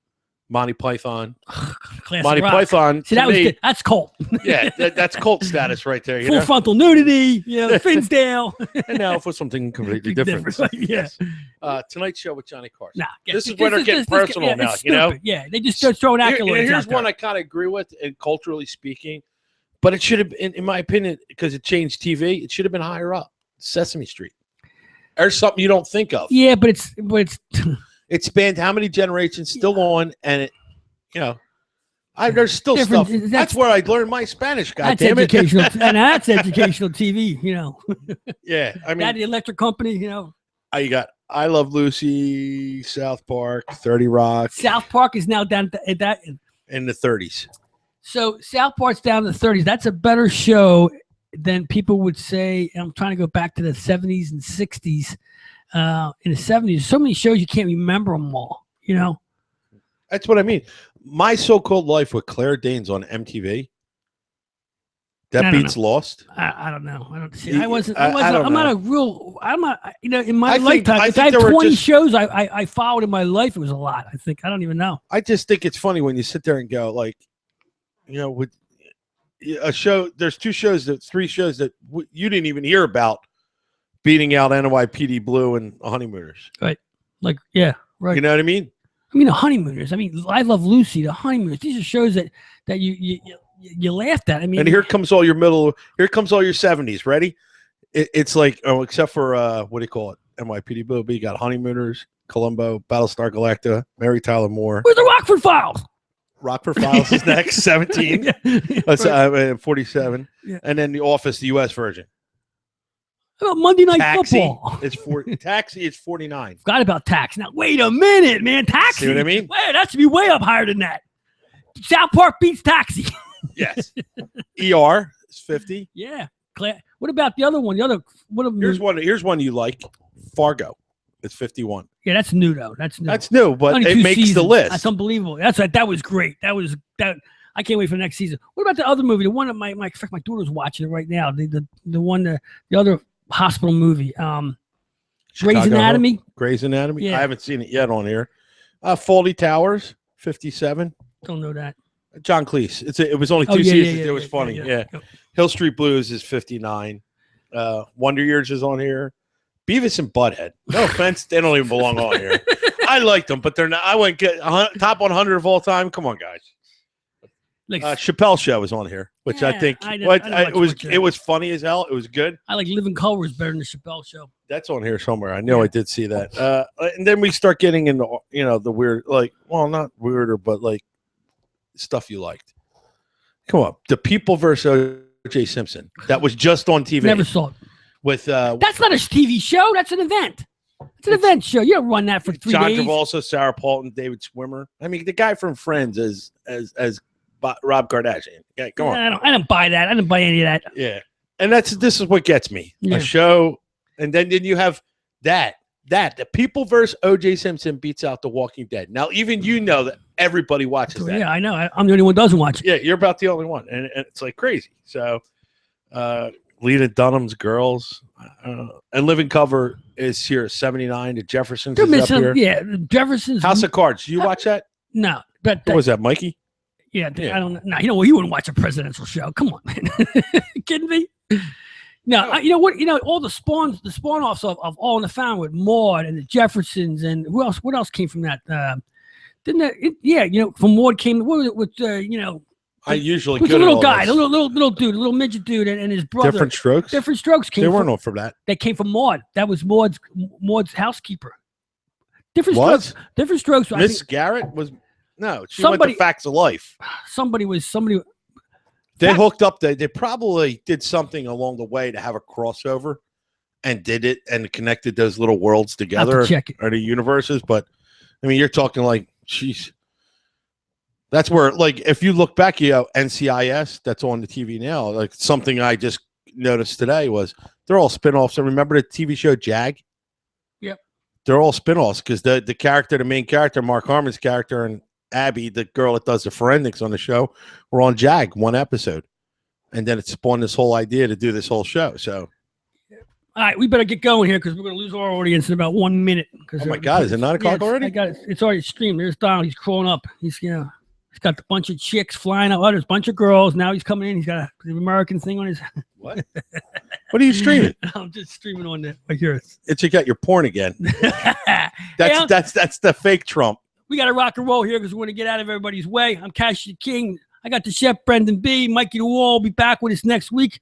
Monty Python. Monty Python. See, that's cult. Yeah, that's cult status right there. Full frontal nudity. Yeah, Finsdale. And now for something completely different. Yes. Tonight's Show with Johnny Carson. Nah, this is where they're getting personal now. You know. Yeah, they just start throwing accolades. Here's one I kind of agree with, and culturally speaking. But it should have, in my opinion, because it changed TV, it should have been higher up. Sesame Street. Or something you don't think of. Yeah, but it's it spanned how many generations still on, and there's still stuff. That's where I learned my Spanish. That's educational, and that's educational TV. You know. Yeah, I mean, that the Electric Company. You know. You got I Love Lucy, South Park, 30 Rock. South Park is now down at that in the 30s. So South Park's down in the 30s. That's a better show than people would say. I'm trying to go back to the 70s and 60s. In the 70s, so many shows you can't remember them all. You know. That's what I mean. My So-Called Life with Claire Danes on MTV. That beats Lost. I don't know. I don't see. I'm not a real. I'm not. You know, in my lifetime, if I had 20 shows I followed in my life, it was a lot. I don't even know. I just think it's funny when you sit there and go, like, with a show. There's three shows that you didn't even hear about, beating out NYPD Blue and The Honeymooners. Right. Like, yeah. Right. You know what I mean? The Honeymooners. I Love Lucy. The Honeymooners. These are shows that you laughed at. And here comes all your 70s. Ready? It's like, except for what do you call it? NYPD Blue. You got Honeymooners, Columbo, Battlestar Galactica, Mary Tyler Moore. Where's the Rockford Files? Rockford Files is next, 17. That's 47. Yeah. And then The Office, the U.S. version. How about Monday Night Football? It's Taxi is 49. Forgot about Taxi. Now, wait a minute, man. Taxi. See what I mean? Wait, that should be way up higher than that. South Park beats Taxi. Yes. ER is 50. Yeah. What about the other one? Here's one you like. Fargo. It's 51. Yeah, that's new though. That's new, but only it makes seasons. the list. That's unbelievable. That was great. That I can't wait for the next season. What about the other movie? The one that my daughter's watching it right now. The other hospital movie. Grey's Anatomy. Grey's Anatomy. Yeah. I haven't seen it yet on here. Faulty Towers, 57. Don't know that. John Cleese. It was only two seasons. It was funny. Yeah. Hill Street Blues is 59. Wonder Years is on here. Beavis and Butthead. No offense, they don't even belong on here. I like them, but they're not. I wouldn't get top 100 of all time. Come on, guys. Chappelle Show is on here, which I think it was funny as hell. It was good. I like Living Color is better than the Chappelle Show. That's on here somewhere. I know I did see that. And then we start getting into the weird, not weirder, but like stuff you liked. Come on, The People versus O.J. Simpson. That was just on TV. Never saw it. With that's not a TV show. That's an event. It's an event show. You don't run that for 3 John days. Travolta, Sarah Paulson, David Schwimmer. I mean, the guy from Friends as Rob Kardashian. Okay, come on. I don't buy that. I didn't buy any of that. Yeah, and this is what gets me. Yeah. A show, and then you have the People versus O.J. Simpson beats out The Walking Dead. Now, even you know that everybody watches that. Yeah, I know. I'm the only one who doesn't watch it. Yeah, you're about the only one, and it's like crazy. So, Lena Dunham's Girls, and Living Cover is here at 79. The Jeffersons They're is up missing, here. yeah, Jefferson's. House of Cards. Do you watch that? No, but What was that, Mikey? yeah, Yeah. I don't know. No, you wouldn't watch a presidential show. Come on, man. Kidding me? No, you know what? You know all the spawn-offs of All in the Family with Maude and the Jeffersons and who else? What else came from that? Didn't that? Yeah, you know, from Maude came what was it with you know. I usually Who's go the to little all guy, this. the little dude, the little midget dude, and his brother. Different Strokes. Different Strokes came. They weren't all from that. They came from Maude. That was Maude's housekeeper. Different What? Strokes. Different Strokes. I Miss think Garrett was no. She Somebody- went to Facts of Life. somebody. They hooked up. They probably did something along the way to have a crossover, and did it and connected those little worlds together check it. or the universes. But I mean, you're talking like, jeez, that's where like if you look back, you know, NCIS that's on the TV now. Like something I just noticed today was they're all spinoffs. And remember the TV show Jag? Yep. They're all spinoffs because the main character, Mark Harmon's character, and Abby, the girl that does the forensics on the show, were on Jag one episode, and then it spawned this whole idea to do this whole show. So, All right, we better get going here because we're going to lose our audience in about 1 minute. oh my God, is it 9 o'clock already? I got it. It's already streamed. There's Donald. He's crawling up. He's he's got a bunch of chicks flying out. There's a bunch of girls. Now he's coming in. He's got the American thing on his. What? What are you streaming? I'm just streaming on there. Right here. It's you got your porn again. That's the fake Trump. We got to rock and roll here because we're going to get out of everybody's way. I'm Cash the King. I got the chef, Brendan B. Mikey the Wall will be back with us next week.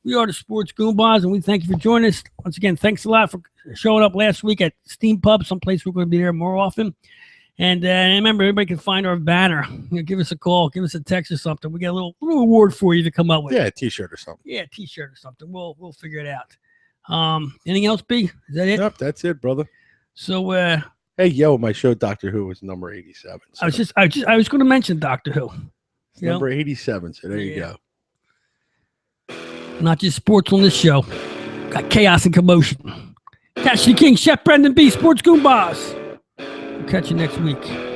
We are the Sports Goombahs, and we thank you for joining us. Once again, thanks a lot for showing up last week at Steam Pub, someplace we're going to be there more often. And remember, everybody can find our banner. You know, give us a call, give us a text or something. We got a little award for you to come up with. Yeah, a T-shirt or something. Yeah, a T-shirt or something. We'll figure it out. Anything else, B? Is that it? Yep, that's it, brother. So, Hey, yo, my show Doctor Who was number 87. So I was going to mention Doctor Who. it's number 87. So there you go. Not just sports on this show. Got chaos and commotion. Cash the King, Chef Brendan B, Sports Goombahs. We'll catch you next week.